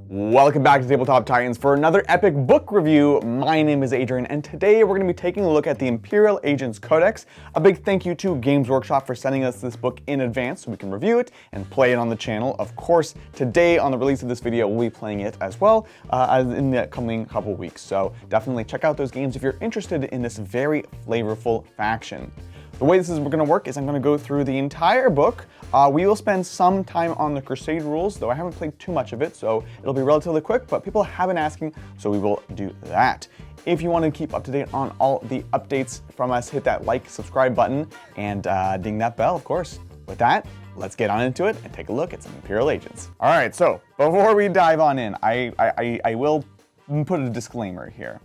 Welcome back to Tabletop Titans for another epic book review. My name is Adrian, and today we're going to be taking a look at the Imperial Agents Codex. A big thank you to Games Workshop for sending us this book in advance so we can review it and play it on the channel. Of course, today on the release of this video, we'll be playing it as well as in the coming couple weeks. So definitely check out those games if you're interested in this very flavorful faction. The way this is going to work is I'm going to go through the entire book. We will spend some time on the Crusade rules, though I haven't played too much of it, so it'll be relatively quick, but people have been asking, so we will do that. If you want to keep up to date on all the updates from us, hit that like, subscribe button, and ding that bell, of course. With that, let's get on into it and take a look at some Imperial Agents. All right, so before we dive on in, I will put a disclaimer here.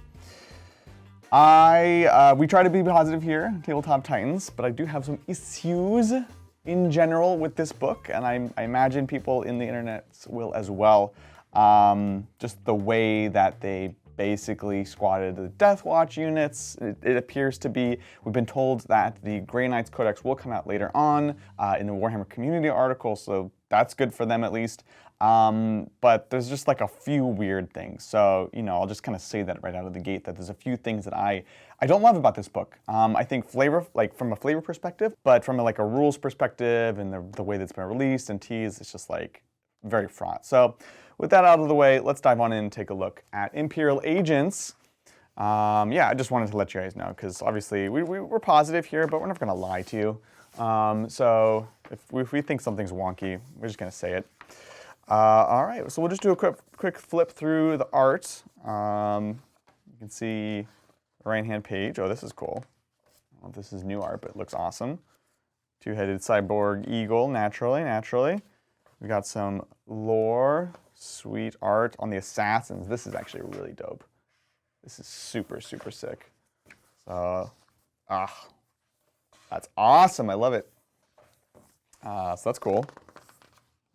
We try to be positive here, Tabletop Titans, but I do have some issues in general with this book, and I imagine people in the internet will as well. Just the way that they basically squatted the Death Watch units. It appears to be, we've been told that the Grey Knights Codex will come out later on in the Warhammer community article, so that's good for them at least. But there's just like a few weird things. So, you know, I'll just kind of say that right out of the gate, that there's a few things that I don't love about this book. I think flavor, like from a flavor perspective, but from a rules perspective and the way that's been released and teased, it's just like very fraught. So with that out of the way, let's dive on in and take a look at Imperial Agents. Yeah, I just wanted to let you guys know, because obviously we're positive here, but we're not going to lie to you. So if we think something's wonky, we're just going to say it. All right, so we'll just do a quick flip through the art. You can see the right-hand page. Oh, this is cool. I don't know if this is new art, but it looks awesome. Two-headed cyborg eagle, naturally. We got some lore, sweet art on the assassins. This is actually really dope. This is super sick. So, that's awesome. I love it. So that's cool.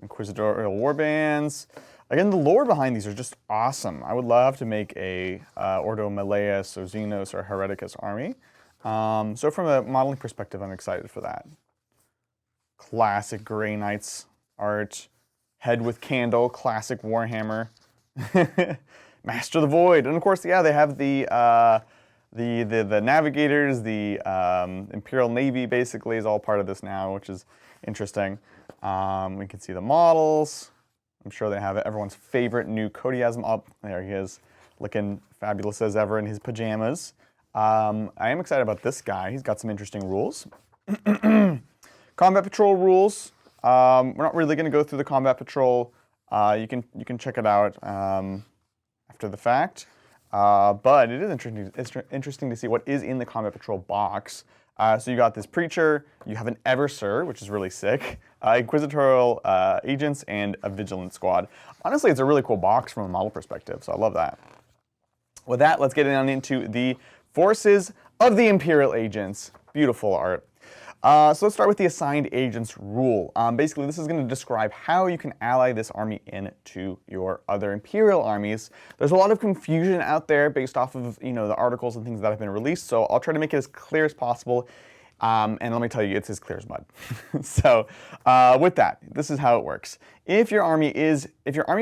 Inquisitorial warbands. Again, the lore behind these are just awesome. I would love to make a Ordo Malleus or Xenos or Hereticus army. So from a modeling perspective, I'm excited for that. Classic Grey Knights art. Head with candle, classic Warhammer. Master of the Void. And of course, yeah, they have the navigators, the Imperial Navy basically is all part of this now, which is interesting. We can see the models. I'm sure they have everyone's favorite new Codiasm up. There he is, looking fabulous as ever in his pajamas. I am excited about this guy. He's got some interesting rules. Combat Patrol rules. We're not really going to go through the Combat Patrol. You can check it out after the fact. But it is interesting to see what is in the Combat Patrol box. So you got this Preacher, you have an Eversir, which is really sick, Inquisitorial Agents, and a Vigilant Squad. Honestly, it's a really cool box from a model perspective, so I love that. With that, let's get on into the Forces of the Imperial Agents. Beautiful art. So let's start with the Assigned Agents rule. Basically, this is going to describe how you can ally this army into your other Imperial armies. There's a lot of confusion out there based off of the articles and things that have been released. So I'll try to make it as clear as possible. And let me tell you, it's as clear as mud. So with that, this is how it works. If your army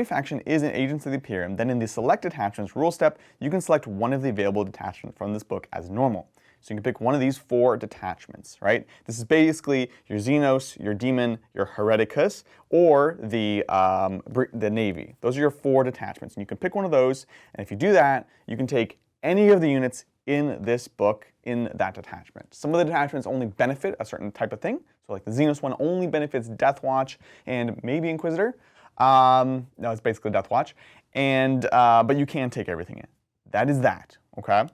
faction is an Agents of the Imperium, then in the Select Detachments rule step, you can select one of the available detachments from this book as normal. So you can pick one of these 4 detachments, right? This is basically your Xenos, your Demon, your Hereticus, or the Navy. Those are your 4 detachments, and you can pick one of those, and if you do that, you can take any of the units in this book in that detachment. Some of the detachments only benefit a certain type of thing, so like the Xenos one only benefits Death Watch and maybe Inquisitor. No, it's basically Death Watch, and but you can take everything in. That is that, okay?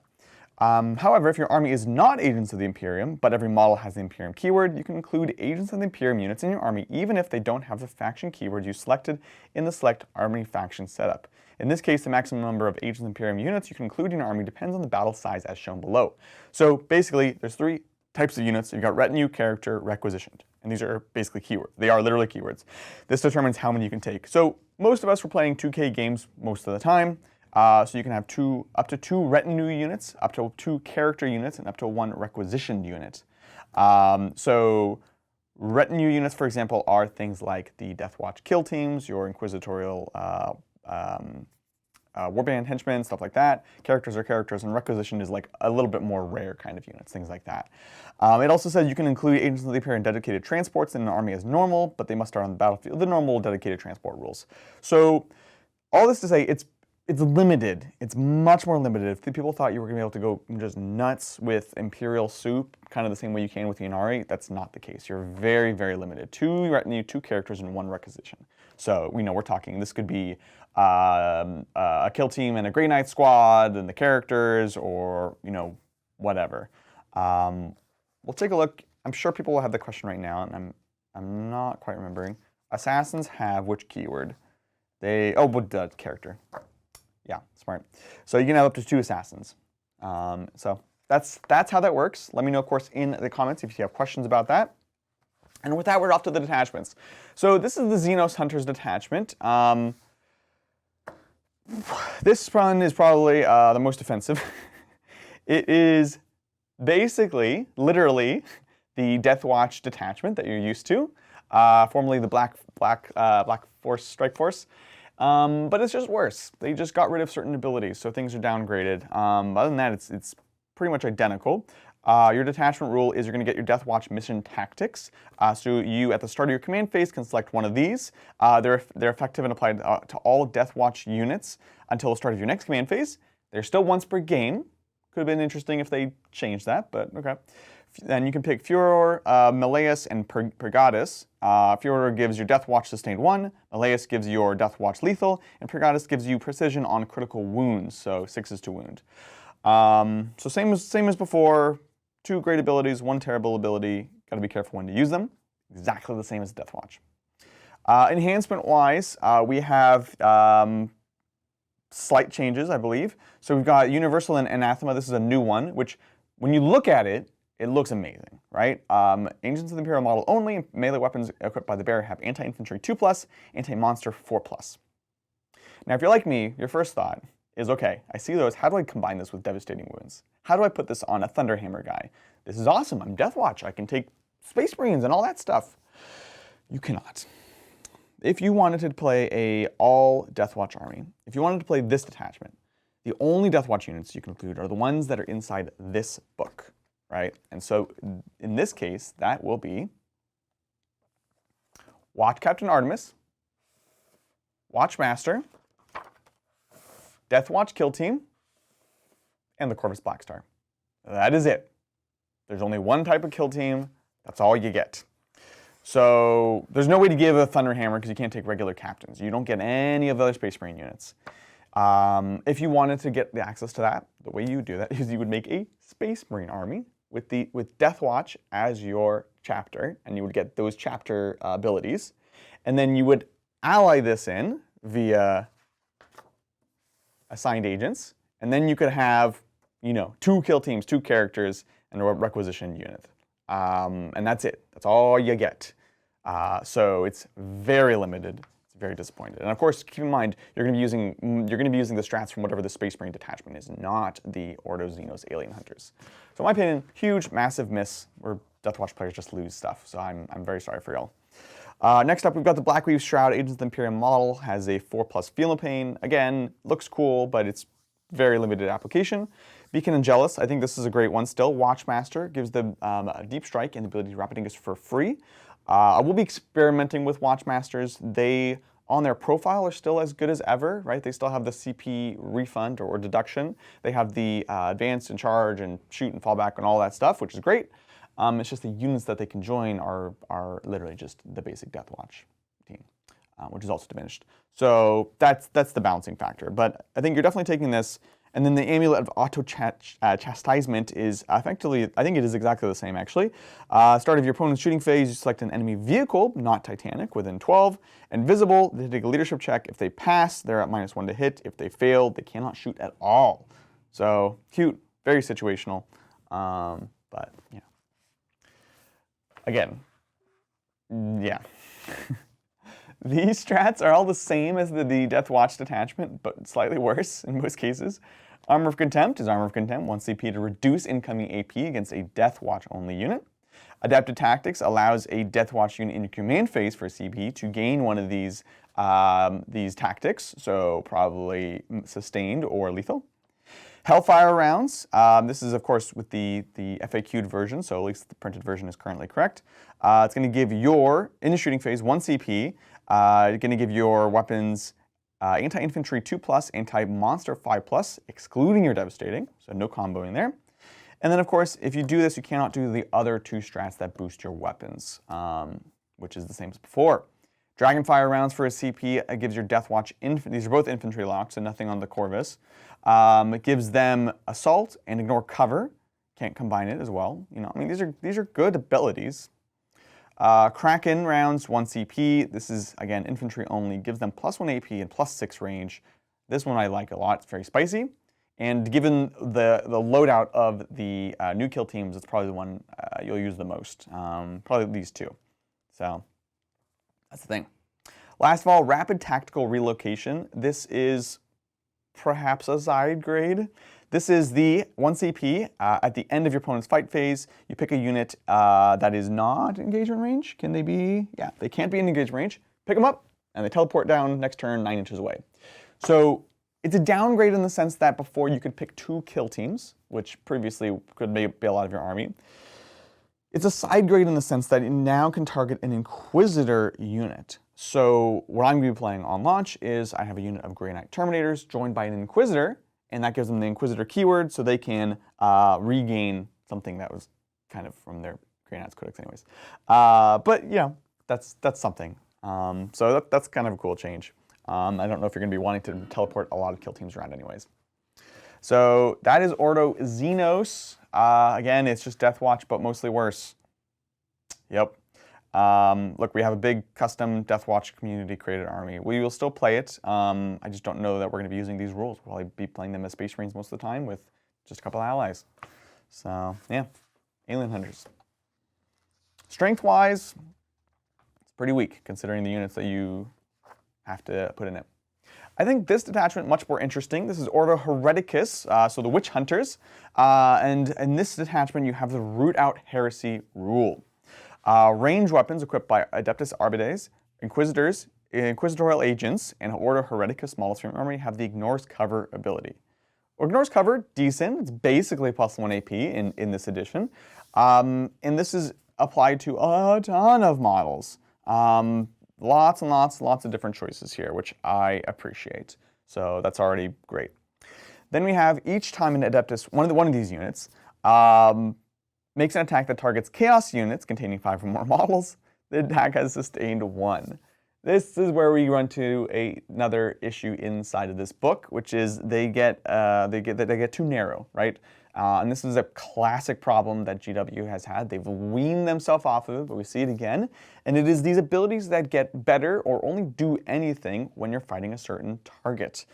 However, if your army is not Agents of the Imperium, but every model has the Imperium keyword, you can include Agents of the Imperium units in your army even if they don't have the faction keyword you selected in the Select Army Faction setup. In this case, the maximum number of Agents of the Imperium units you can include in your army depends on the battle size as shown below. So basically, there's 3 types of units. You've got Retinue, Character, Requisitioned. And these are basically keywords. They are literally keywords. This determines how many you can take. So most of us were playing 2K games most of the time. So you can have up to 2 retinue units, up to 2 character units, and up to 1 requisitioned unit. So retinue units, for example, are things like the Death Watch kill teams, your Inquisitorial warband henchmen, stuff like that. Characters are characters, and requisition is like a little bit more rare kind of units, things like that. It also says you can include agents of the Imperium dedicated transports in an army as normal, but they must start on the battlefield. The normal dedicated transport rules. So all this to say, it's limited. It's much more limited. If people thought you were going to be able to go just nuts with Imperial soup, kind of the same way you can with the Inari, that's not the case. You're very, very limited. 2 retinue, 2 characters, and 1 requisition. So, we're talking, this could be a kill team and a Grey Knight squad and the characters, or, whatever. We'll take a look. I'm sure people will have the question right now, and I'm not quite remembering. Assassins have which keyword? But character. Yeah, smart. So you can have up to 2 assassins. So that's how that works. Let me know, of course, in the comments if you have questions about that. And with that, we're off to the detachments. So this is the Xenos Hunters detachment. This one is probably the most offensive. It is basically, literally, the Death Watch detachment that you're used to. Formerly the Black Force Strike Force. But it's just worse. They just got rid of certain abilities, so things are downgraded. Other than that, it's pretty much identical. Your detachment rule is you're going to get your Death Watch mission tactics. So you, at the start of your command phase, can select one of these. They're effective and applied to all Death Watch units until the start of your next command phase. They're still once per game. Could have been interesting if they changed that, but okay. Then you can pick Furor, Malleus, and Purgatus. Furor gives your Death Watch sustained 1, Malleus gives your Death Watch lethal, and Purgatus gives you precision on critical wounds, so 6 to wound. So same as before, 2 great abilities, 1 terrible ability. Got to be careful when to use them. Exactly the same as Death Watch. Enhancement-wise, we have slight changes, I believe. So we've got Universal and Anathema. This is a new one, which when you look at it, it looks amazing, right? Agents of the Imperial model only, melee weapons equipped by the bearer have anti-infantry 2+, anti-monster 4+. Now, if you're like me, your first thought is, okay, I see those, how do I combine this with devastating wounds? How do I put this on a Thunderhammer guy? This is awesome, I'm Death Watch, I can take Space Marines and all that stuff. You cannot. If you wanted to play a all Death Watch army, if you wanted to play this detachment, the only Death Watch units you can include are the ones that are inside this book. Right? And so in this case, that will be Watch Captain Artemis, Watchmaster, Death Watch Kill Team, and the Corvus Blackstar. That is it. There's only 1 type of kill team. That's all you get. So there's no way to give a Thunderhammer because you can't take regular captains. You don't get any of the other Space Marine units. If you wanted to get the access to that, the way you would do that is you would make a Space Marine army with Death Watch as your chapter, and you would get those chapter abilities, and then you would ally this in via assigned agents, and then you could have, 2 kill teams, 2 characters, and a requisition unit, and that's it. That's all you get. So it's very limited. It's very disappointed. And of course, keep in mind you're going to be using the strats from whatever the Space Marine detachment is, not the Ordo Xenos Alien Hunters. So in my opinion, huge, massive miss where Death Watch players just lose stuff. So I'm very sorry for y'all. Next up, we've got the Blackweave Shroud. Agents of the Imperium model has a 4+ Feel No Pain. Again, looks cool, but it's very limited application. Beacon and Jealous, I think this is a great one still. Watchmaster gives them a deep strike and the ability to rapid Dingus for free. I will be experimenting with Watchmasters. They, on their profile, are still as good as ever, right? They still have the CP refund or deduction. They have the advance and charge and shoot and fallback and all that stuff, which is great. It's just the units that they can join are literally just the basic Death Watch team, which is also diminished. So that's the balancing factor. But I think you're definitely taking this. And then the Amulet of Auto-Chastisement is effectively, I think it is exactly the same actually. Start of your opponent's shooting phase, you select an enemy vehicle, not Titanic, within 12. And visible, they take a leadership check. If they pass, they're at -1 to hit. If they fail, they cannot shoot at all. So cute, very situational. But yeah. Again, yeah. These strats are all the same as the Death Watch detachment, but slightly worse in most cases. Armor of Contempt is Armor of Contempt, 1 CP to reduce incoming AP against a Death Watch only unit. Adaptive Tactics allows a Death Watch unit in your command phase for CP to gain one of these these tactics, so probably sustained or lethal. Hellfire rounds. This is, of course, with the FAQ'd version, so at least the printed version is currently correct. It's going to give your, in the shooting phase, 1 CP. You're going to give your weapons anti-infantry 2+, anti-monster 5+, excluding your devastating, so no comboing there. And then, of course, if you do this, you cannot do the other 2 strats that boost your weapons, which is the same as before. Dragonfire rounds for a CP, it gives your Deathwatch, these are both infantry locked, so nothing on the Corvus. It gives them assault and ignore cover. Can't combine it as well. You know, I mean, these are good abilities. Kraken rounds, 1 CP. This is, again, infantry only. Gives them +1 AP and +6 range. This one I like a lot. It's very spicy. And given the loadout of the new kill teams, it's probably the one you'll use the most. Probably these 2. So that's the thing. Last of all, rapid tactical relocation. This is perhaps a side grade. This is the 1 CP. At the end of your opponent's fight phase, you pick a unit that is not engagement range. Can they be? Yeah, they can't be in engagement range. Pick them up, and they teleport down next turn 9 inches away. So it's a downgrade in the sense that before you could pick 2 kill teams, which previously could be a lot of your army. It's a side grade in the sense that it now can target an Inquisitor unit. So what I'm going to be playing on launch is I have a unit of Grey Knight Terminators joined by an Inquisitor, and that gives them the Inquisitor keyword so they can regain something that was kind of from their Grey Knight's Codex anyways. But, you know, that's something. So that's kind of a cool change. I don't know if you're going to be wanting to teleport a lot of kill teams around anyways. So that is Ordo Xenos. Again, it's just Deathwatch, but mostly worse. Yep. Look, we have a big custom Deathwatch community created army. We will still play it. I just don't know that we're going to be using these rules. We'll probably be playing them as Space Marines most of the time with just a couple of allies. So, yeah. Alien Hunters. Strength-wise, it's pretty weak considering the units that you have to put in it. I think this detachment much more interesting. This is Ordo Hereticus, so the Witch Hunters. And in this detachment, you have the Root Out Heresy rule. Range weapons equipped by Adeptus Arbites, Inquisitors, Inquisitorial Agents, and Ordo Hereticus Smallest Frame Army have the Ignores Cover ability. Ignores Cover, decent. It's basically +1 AP in this edition. And this is applied to a ton of models. Lots and lots of different choices here, which I appreciate. So that's already great. Then we have each time an Adeptus, one of these units, makes an attack that targets Chaos units containing 5 or more models. The attack has sustained 1. This is where we run to another issue inside of this book, which is they get too narrow, right? And this is a classic problem that GW has had. They've weaned themselves off of it, but we see it again. And it is these abilities that get better or only do anything when you're fighting a certain target.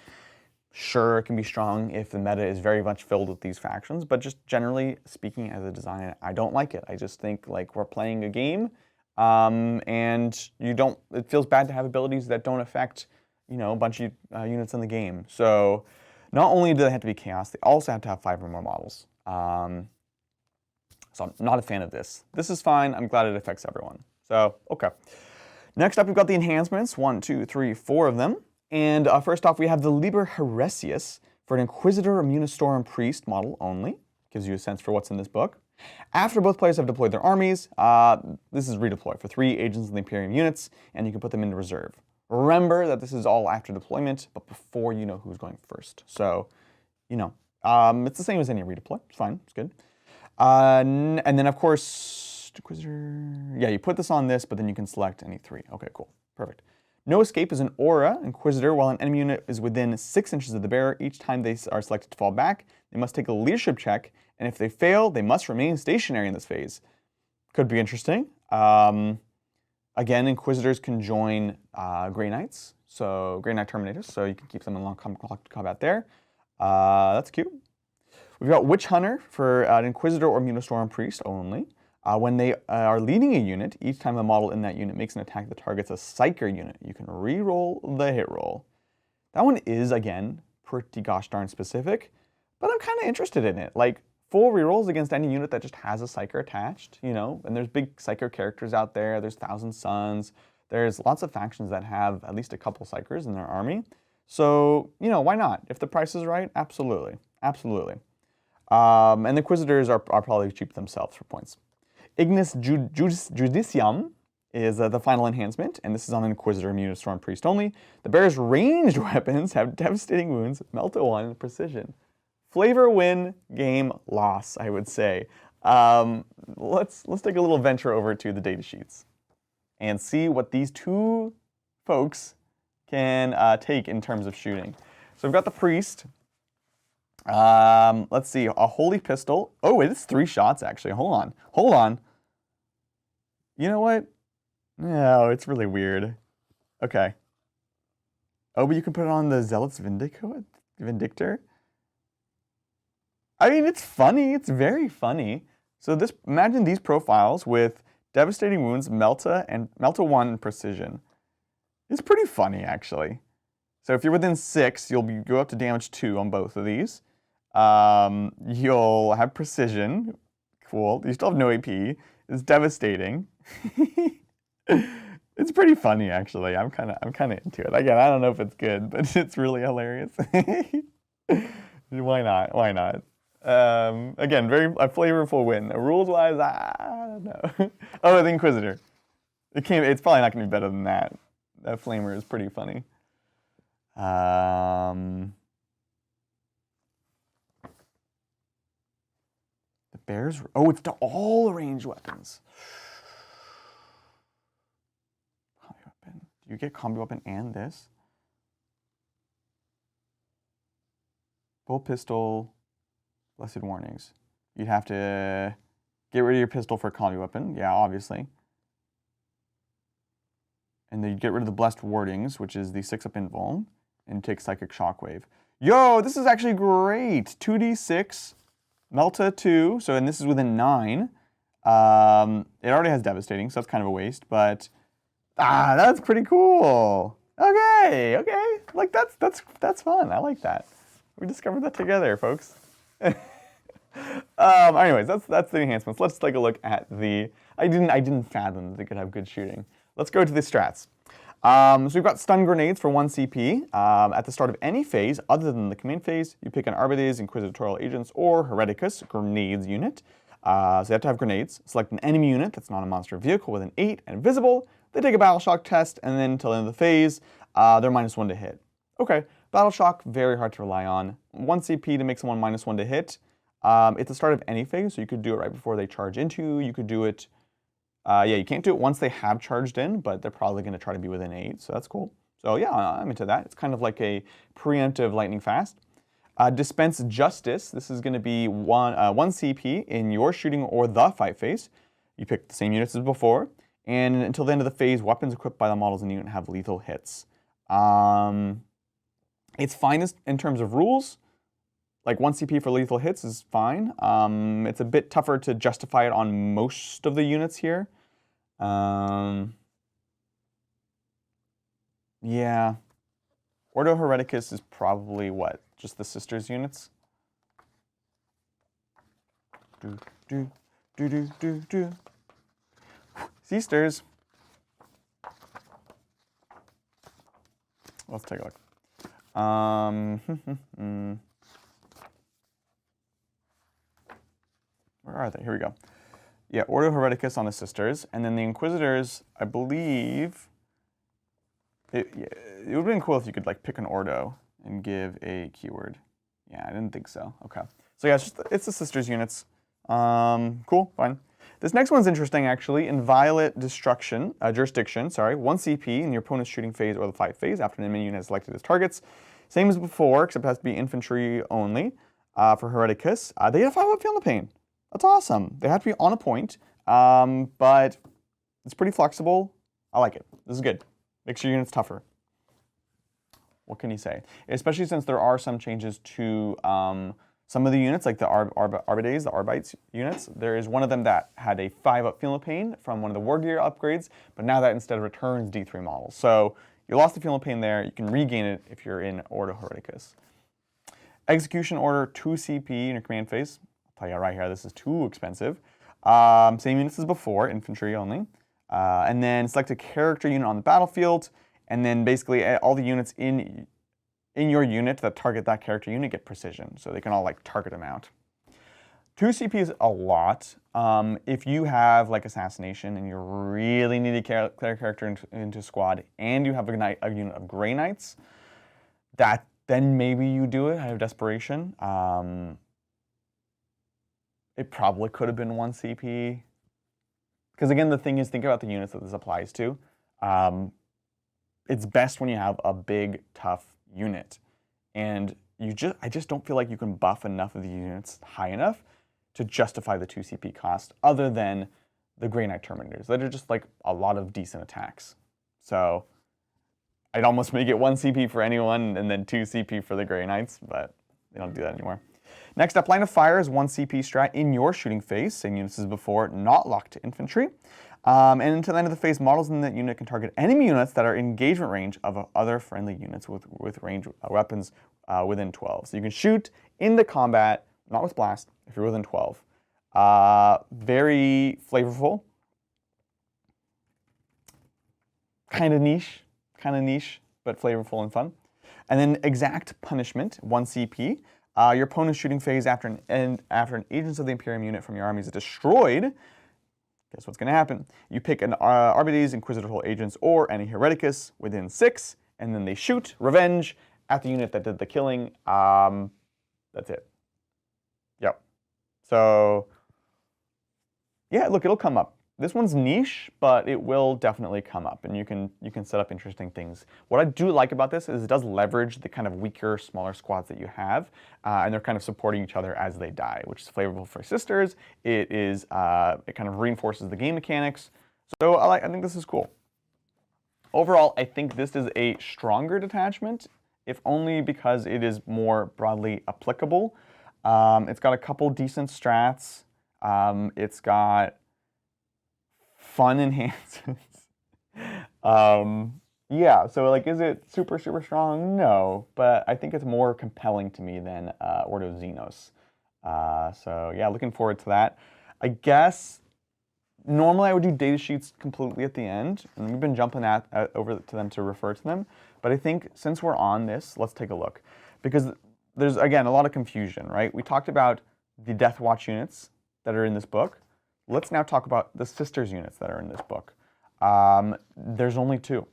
Sure, it can be strong if the meta is very much filled with these factions, but just generally speaking as a designer, I don't like it. I just think like we're playing a game, and it feels bad to have abilities that don't affect, you know, a bunch of units in the game. So not only do they have to be chaos, they also have to have 5 or more models. So I'm not a fan of this. This is fine. I'm glad it affects everyone. So, okay. Next up, we've got the enhancements. 1, 2, 3, 4 of them. And first off, we have the Liber Heresius for an Inquisitor Immunostorum Priest model only. Gives you a sense for what's in this book. After both players have deployed their armies, this is redeploy for 3 agents in the Imperium units, and you can put them into reserve. Remember that this is all after deployment, but before you know who's going first. So, you know, it's the same as any redeploy. It's fine. It's good. And then, of course, Inquisitor. Yeah, you put this on this, but then you can select any 3. Okay, cool. Perfect. No Escape is an Aura Inquisitor. While an enemy unit is within 6 inches of the bearer, each time they are selected to fall back, they must take a leadership check, and if they fail, they must remain stationary in this phase. Could be interesting. Again, Inquisitors can join Grey Knights, so Grey Knight Terminators, so you can keep them in long combat there. That's cute. We've got Witch Hunter for an Inquisitor or Immunostorm Priest only. When they are leading a unit, each time a model in that unit makes an attack that targets a Psyker unit, you can re-roll the hit roll. That one is, again, pretty gosh darn specific, but I'm kind of interested in it. Like, full rerolls against any unit that just has a Psyker attached, you know, and there's big Psyker characters out there. There's Thousand Suns. There's lots of factions that have at least a couple Psychers in their army. So, you know, why not? If the price is right, absolutely. Absolutely. And the Inquisitors are probably cheap themselves for points. Ignis Judicium is the final enhancement, and this is on an Inquisitor immune to Storm Priest only. The bear's ranged weapons have devastating wounds, melt to 1, precision. Flavor win, game loss, I would say. Let's take a little venture over to the data sheets and see what these two folks can take in terms of shooting. So we've got the Priest. Let's see, a Holy Pistol. Oh, wait, it's 3 shots, actually. Hold on. You know what? No, it's really weird. Okay. Oh, but you can put it on the Zealot's Vindictor? I mean, it's funny. It's very funny. So imagine these profiles with devastating wounds, Melta, and Melta 1 precision. It's pretty funny, actually. So if you're within 6, you'll go up to damage 2 on both of these. You'll have precision. Cool. You still have no AP. It's devastating. It's pretty funny, actually. I'm kind of into it. Again, I don't know if it's good, but it's really hilarious. Why not? Why not? Again, a flavorful win. Rules-wise, I don't know. Oh, the Inquisitor. It's probably not going to be better than that. That Flamer is pretty funny. The Bears. Oh, it's to all ranged weapons. Combi weapon. Do you get combi weapon and this? Full pistol. Blessed warnings. You'd have to get rid of your pistol for a combi weapon. Yeah, obviously. And then you get rid of the blessed wardings, which is the 6-up invuln, and take psychic shockwave. Yo, this is actually great. 2d6, Melta 2. So, and this is within 9. It already has devastating, so that's kind of a waste. But that's pretty cool. Okay. Like that's fun. I like that. We discovered that together, folks. Anyways, that's the enhancements. Let's take a look at the. I didn't fathom that they could have good shooting. Let's go to the strats. So we've got stun grenades for 1 CP. At the start of any phase other than the command phase, you pick an Arbites, Inquisitorial Agents, or Hereticus grenades unit. So you have to have grenades. Select an enemy unit that's not a monster vehicle with an 8 and invisible. They take a battle shock test, and then until the end of the phase, they're -1 to hit. Okay, battle shock, very hard to rely on. 1 CP to make someone -1 to hit. It's the start of any phase, so you could do it right before they charge into you. You could do it. Yeah, you can't do it once they have charged in, but they're probably going to try to be within 8, so that's cool. So yeah, I'm into that. It's kind of like a preemptive lightning fast. Dispense Justice. This is going to be 1 CP in your shooting or the fight phase. You pick the same units as before, and until the end of the phase, weapons equipped by the models in the unit have lethal hits. It's finest in terms of rules. Like 1 CP for lethal hits is fine. It's a bit tougher to justify it on most of the units here. Yeah. Ordo Hereticus is probably what? Just the Sisters units? Sisters. Let's take a look. Where are they? Here we go. Yeah, Ordo Hereticus on the Sisters. And then the Inquisitors, I believe... It would have been cool if you could like pick an Ordo and give a keyword. Yeah, I didn't think so. Okay. So yeah, it's the Sisters units. Cool, fine. This next one's interesting, actually. Inviolate Jurisdiction, 1 CP in your opponent's shooting phase or the fight phase after an enemy unit is selected as targets. Same as before, except it has to be infantry only. For Hereticus, they get 5-up Feel the Pain. That's awesome. They have to be on a point, but it's pretty flexible. I like it. This is good. Makes your units tougher. What can you say? Especially since there are some changes to some of the units, like the Arbites, the Arbites units. There is one of them that had a 5-up Feel the Pain from one of the War Gear upgrades, but now that instead returns D3 models. So you lost the Feel the Pain there. You can regain it if you're in Ordo Hereticus. Execution Order 2 CP in your command phase. I'll tell you right here, this is too expensive. Same units as before, infantry only. And then select a character unit on the battlefield, and then basically all the units in your unit that target that character unit get precision, so they can all like target them out. 2 CP is a lot. If you have like assassination and you really need to clear character into squad, and you have a unit of Grey Knights, then maybe you do it out of desperation. It probably could have been 1 CP. Because again, the thing is, think about the units that this applies to. It's best when you have a big, tough unit. And I just don't feel like you can buff enough of the units high enough to justify the 2 CP cost, other than the Grey Knight Terminators. That are just like a lot of decent attacks. So I'd almost make it 1 CP for anyone and then 2 CP for the Grey Knights, but they don't do that anymore. Next up, line of fire is 1 CP strat in your shooting phase, same units as before, not locked to infantry. And until the end of the phase, models in that unit can target enemy units that are in engagement range of other friendly units with range weapons within 12. So you can shoot in the combat, not with blast, if you're within 12. Very flavorful. Kind of niche, but flavorful and fun. And then exact punishment, 1 CP. Your opponent's shooting phase after an Agents of the Imperium unit from your army is destroyed. Guess what's going to happen? You pick an Arbites, Inquisitorial Agents, or any Hereticus within 6, and then they shoot revenge at the unit that did the killing. That's it. Yep. So yeah, look, it'll come up. This one's niche, but it will definitely come up, and you can set up interesting things. What I do like about this is it does leverage the kind of weaker, smaller squads that you have, and they're kind of supporting each other as they die, which is flavorful for sisters. It kind of reinforces the game mechanics. So I think this is cool. Overall, I think this is a stronger detachment, if only because it is more broadly applicable. It's got a couple decent strats. It's got fun enhancements. Yeah, so like, is it super, super strong? No, but I think it's more compelling to me than Ordo Xenos. So yeah, looking forward to that. I guess normally I would do data sheets completely at the end, and we've been jumping over to them to refer to them. But I think since we're on this, let's take a look. Because there's, again, a lot of confusion, right? We talked about the Death Watch units that are in this book. Let's now talk about the Sisters units that are in this book. There's only 2.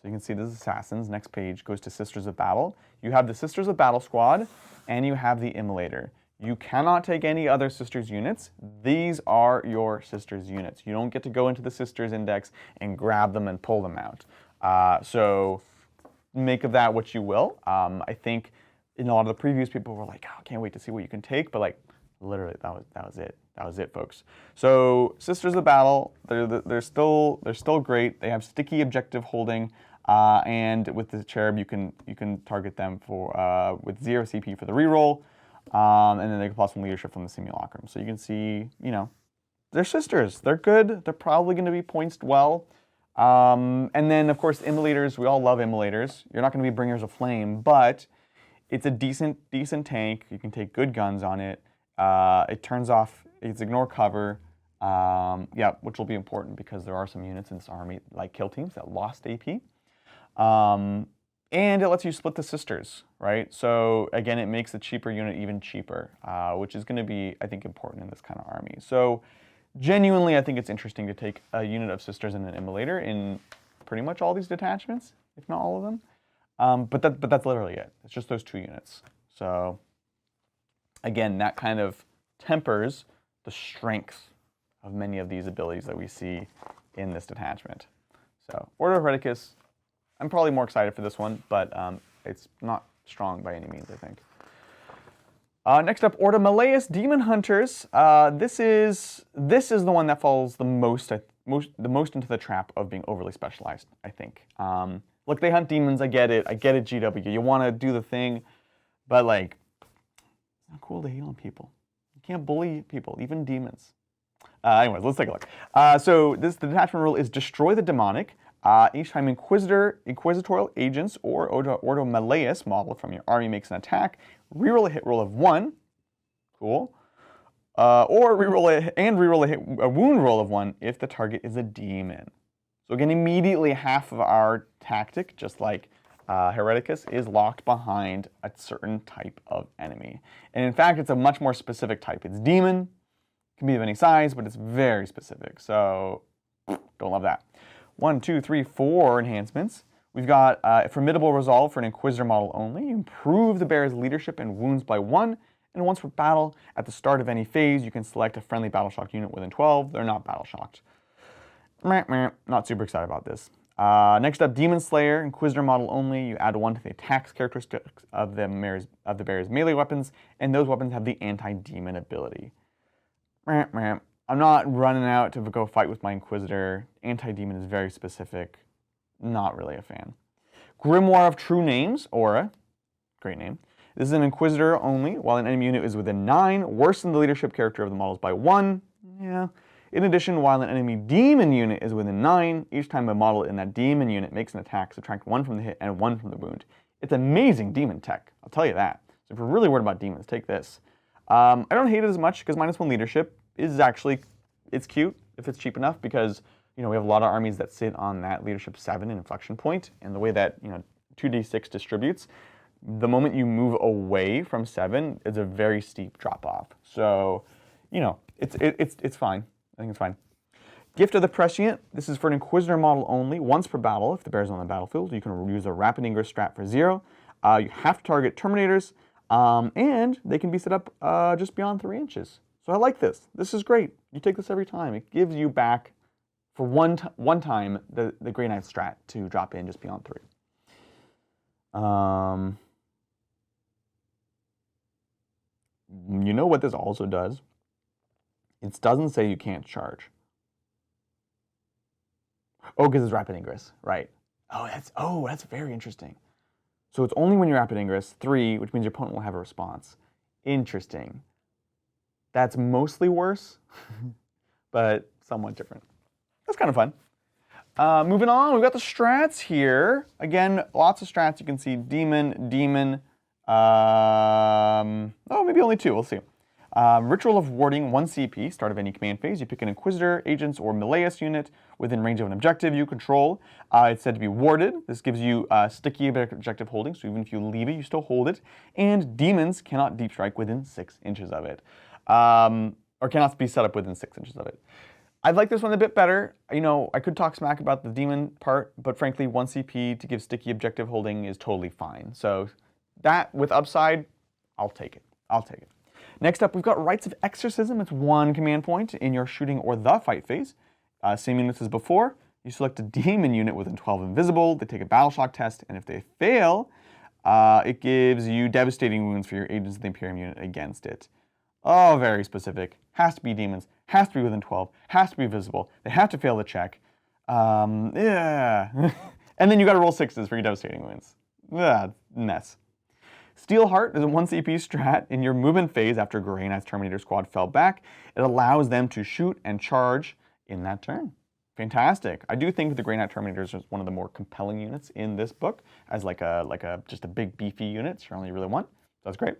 So you can see this is Assassins. Next page goes to Sisters of Battle. You have the Sisters of Battle squad, and you have the Immolator. You cannot take any other Sisters units. These are your Sisters units. You don't get to go into the Sisters index and grab them and pull them out. So make of that what you will. I think in a lot of the previews, people were like, oh, I can't wait to see what you can take, but like, literally, that was it. That was it, folks. So Sisters of Battle, they're still great. They have sticky objective holding, and with the Cherub, you can target them for with 0 CP for the reroll, and then they can plus 1 leadership from the Simulacrum. So you can see, they're sisters. They're good. They're probably going to be pointsed well. And then of course, Immolators. We all love Immolators. You're not going to be Bringers of Flame, but it's a decent tank. You can take good guns on it. It turns off. It's ignore cover, yeah, which will be important because there are some units in this army, like kill teams, that lost AP. And it lets you split the sisters, right? So again, it makes the cheaper unit even cheaper, which is going to be, I think, important in this kind of army. So genuinely, I think it's interesting to take a unit of sisters and an Immolator in pretty much all these detachments, if not all of them. But that's literally it. It's just those 2 units. So again, that kind of tempers the strength of many of these abilities that we see in this detachment. So Order of Hereticus, I'm probably more excited for this one, but it's not strong by any means, I think. Next up, Ordo Malleus Demon Hunters. This is the one that falls the most into the trap of being overly specialized, I think. Look, they hunt demons. I get it, GW. You want to do the thing, but like, it's not cool to hate on people. You can't bully people, even demons. Anyways, let's take a look. So the detachment rule is destroy the demonic. Each time Inquisitorial Agents or Ordo Malleus model from your army makes an attack, reroll a hit roll of 1. Cool. Or reroll a wound roll of 1 if the target is a demon. So again, immediately half of our tactic, just like Hereticus, is locked behind a certain type of enemy. And in fact, it's a much more specific type. It's demon, can be of any size, but it's very specific. So don't love that. 1, 2, 3, 4 enhancements. We've got a formidable resolve for an Inquisitor model only. You improve the bear's leadership and wounds by 1. And once per battle, at the start of any phase, you can select a friendly battle shocked unit within 12. They're not battle shocked. Not super excited about this. Next up, Demon Slayer, Inquisitor model only. You add 1 to the attacks characteristics of the bear's melee weapons, and those weapons have the anti-demon ability. I'm not running out to go fight with my Inquisitor. Anti-demon is very specific. Not really a fan. Grimoire of True Names, Aura. Great name. This is an Inquisitor only, while an enemy unit is within 9, worsen the leadership character of the models by 1. Yeah. In addition, while an enemy demon unit is within 9, each time a model in that demon unit makes an attack, subtract 1 from the hit and 1 from the wound. It's amazing demon tech, I'll tell you that. So if you're really worried about demons, take this. I don't hate it as much because -1 leadership is actually, it's cute if it's cheap enough, because we have a lot of armies that sit on that leadership 7 inflection point, and the way that 2d6 distributes, the moment you move away from 7, it's a very steep drop off. So, it's fine. I think it's fine. Gift of the Prescient. This is for an Inquisitor model only. Once per battle, if the bear's on the battlefield, you can use a Rapid Ingress strat for 0. You have to target Terminators, and they can be set up just beyond 3 inches. So I like this. This is great. You take this every time. It gives you back, for one time, the Grey Knight strat to drop in just beyond 3. You know what this also does? It doesn't say you can't charge. Oh, because it's Rapid Ingress, right. Oh, that's very interesting. So it's only when you're Rapid Ingress 3, which means your opponent will have a response. Interesting. That's mostly worse, but somewhat different. That's kind of fun. Moving on, we've got the strats here. Again, lots of strats. You can see demon. Maybe only 2. We'll see. Ritual of Warding, 1 CP, start of any command phase. You pick an Inquisitor, Agents, or Meleus unit within range of an objective you control. It's said to be warded. This gives you sticky objective holding, so even if you leave it, you still hold it. And demons cannot deep strike within 6 inches of it. Or cannot be set up within 6 inches of it. I like this one a bit better. I could talk smack about the demon part, but frankly, 1 CP to give sticky objective holding is totally fine. So that, with upside, I'll take it. Next up, we've got Rites of Exorcism. It's 1 command point in your shooting or the fight phase. Same units as before. You select a demon unit within 12 invisible. They take a battle shock test, and if they fail, it gives you devastating wounds for your Agents of the Imperium unit against it. Oh, very specific. Has to be demons. Has to be within 12. Has to be visible. They have to fail the check. Yeah. And then you got to roll 6s for your devastating wounds. Mess. Steelheart is a 1 CP strat in your movement phase after Grey Knight's Terminator squad fell back. It allows them to shoot and charge in that turn. Fantastic. I do think the Grey Knight Terminators is one of the more compelling units in this book, as just a big beefy unit. It's all you really want. That's great.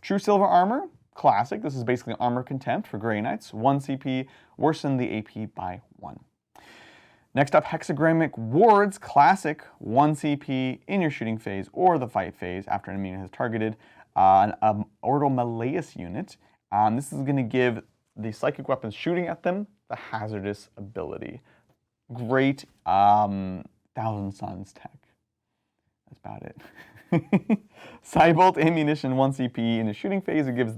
True Silver Armor, classic. This is basically Armor Contempt for Grey Knights. 1 CP, worsen the AP by 1. Next up, Hexagrammic Wards, classic, 1 CP in your shooting phase or the fight phase after an enemy has targeted an Ordo Meleus unit. This is going to give the psychic weapons shooting at them the hazardous ability. Great Thousand Suns tech. That's about it. Cybolt Ammunition, 1 CP in the shooting phase. It gives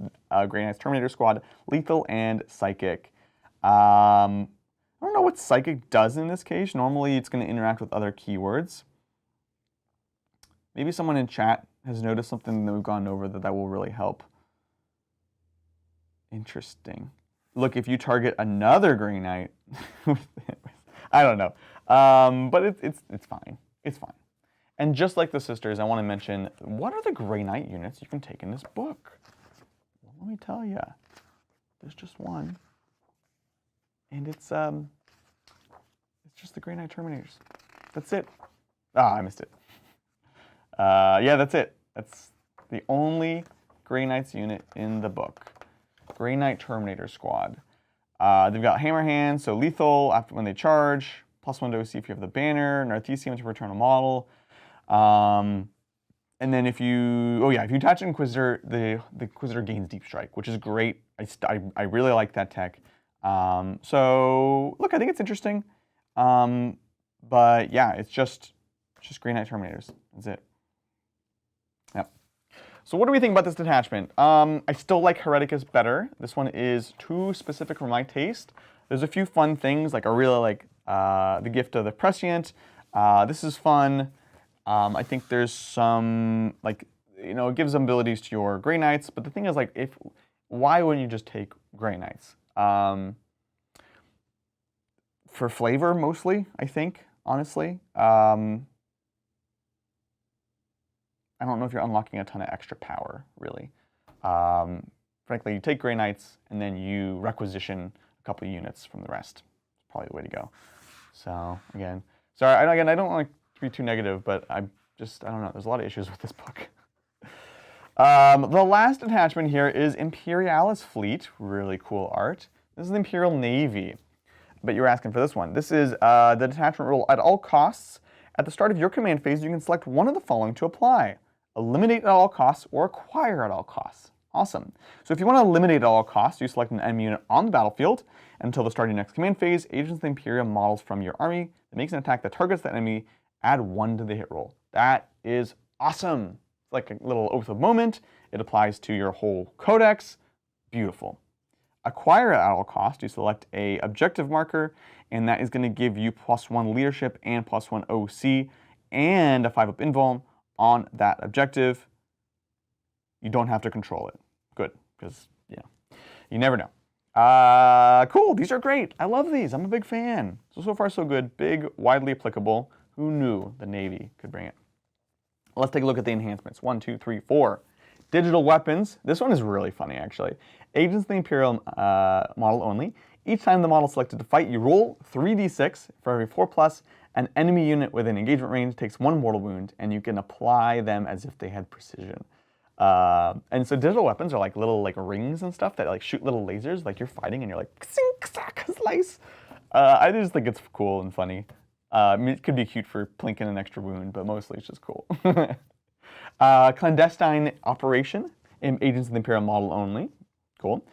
Grey Knight's Terminator squad lethal and psychic. I don't know what Psychic does in this case. Normally it's going to interact with other keywords. Maybe someone in chat has noticed something that we've gone over that will really help. Interesting. Look, if you target another Grey Knight, I don't know. But it's fine. It's fine. And just like the sisters, I want to mention, what are the Grey Knight units you can take in this book? Well, let me tell you. There's just one. And it's just the Grey Knight Terminators. That's it. I missed it. Yeah, that's it. That's the only Grey Knights unit in the book. Grey Knight Terminator Squad. They've got hammer hands, so lethal after when they charge, +1 to OC if you have the banner, Narthesium to return a model. And then if you, if you attach an Inquisitor, the Inquisitor gains Deep Strike, which is great. I really like that tech. So look, I think it's interesting. But yeah, it's just Grey Knight Terminators. That's it. Yep. So what do we think about this detachment? I still like Hereticus better. This one is too specific for my taste. There's a few fun things, like I really like the Gift of the Prescient. This is fun. I think there's some, like, it gives them abilities to your Grey Knights, but the thing is, like, why wouldn't you just take Grey Knights? For flavor, mostly, I think, honestly. I don't know if you're unlocking a ton of extra power, really. Frankly, you take Grey Knights, and then you requisition a couple of units from the rest. It's probably the way to go. So, again, sorry, I don't want to be too negative, but I don't know. There's a lot of issues with this book. The last attachment here is Imperialis Fleet. Really cool art. This is the Imperial Navy. But you were asking for this one. This is the detachment rule. At all costs, at the start of your command phase, you can select one of the following to apply. Eliminate at all costs or acquire at all costs. Awesome. So if you want to eliminate at all costs, you select an enemy unit on the battlefield. Until the start of your next command phase, agents of the Imperium models from your army that makes an attack that targets that enemy, add 1 to the hit roll. That is awesome. It's like a little Oath of Moment. It applies to your whole Codex. Beautiful. Acquire at all costs, you select a objective marker, and that is going to give you +1 leadership and +1 OC and a 5-up invuln on that objective. You don't have to control it. Good, because you never know. Cool, these are great. I love these. I'm a big fan. So far so good. Big, widely applicable. Who knew the Navy could bring it? Let's take a look at the enhancements. 1, 2, 3, 4. Digital weapons. This one is really funny, actually. Agents of the Imperial model only. Each time the model is selected to fight, you roll 3d6 for every 4+. An enemy unit within engagement range takes 1 mortal wound, and you can apply them as if they had precision. And so digital weapons are like little rings and stuff that like shoot little lasers, like you're fighting and you're like slice. I just think it's cool and funny. I mean, it could be cute for plinking an extra wound, but mostly it's just cool. Clandestine operation in Agents of the Imperial model only. Cool.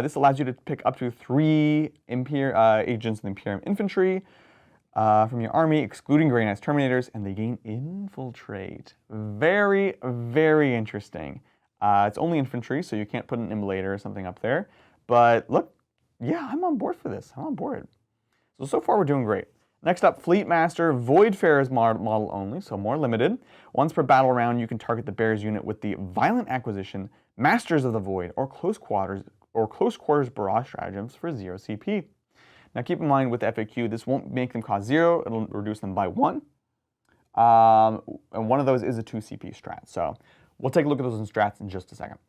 This allows you to pick up to 3 Agents of the Imperium infantry from your army, excluding Grey Knights Terminators, and they gain Infiltrate. Very, very interesting. It's only infantry, so you can't put an Immolator or something up there. But look, yeah, I'm on board for this. I'm on board. So far we're doing great. Next up, Fleet Master, Voidfarer's model only, so more limited. Once per battle round, you can target the Bears unit with the Violent Acquisition, Masters of the Void, or Close Quarters Barrage stratagems for 0 CP. Now keep in mind with the FAQ, this won't make them cost 0, it'll reduce them by 1. And one of those is a 2 CP strat. So we'll take a look at those in strats in just a second.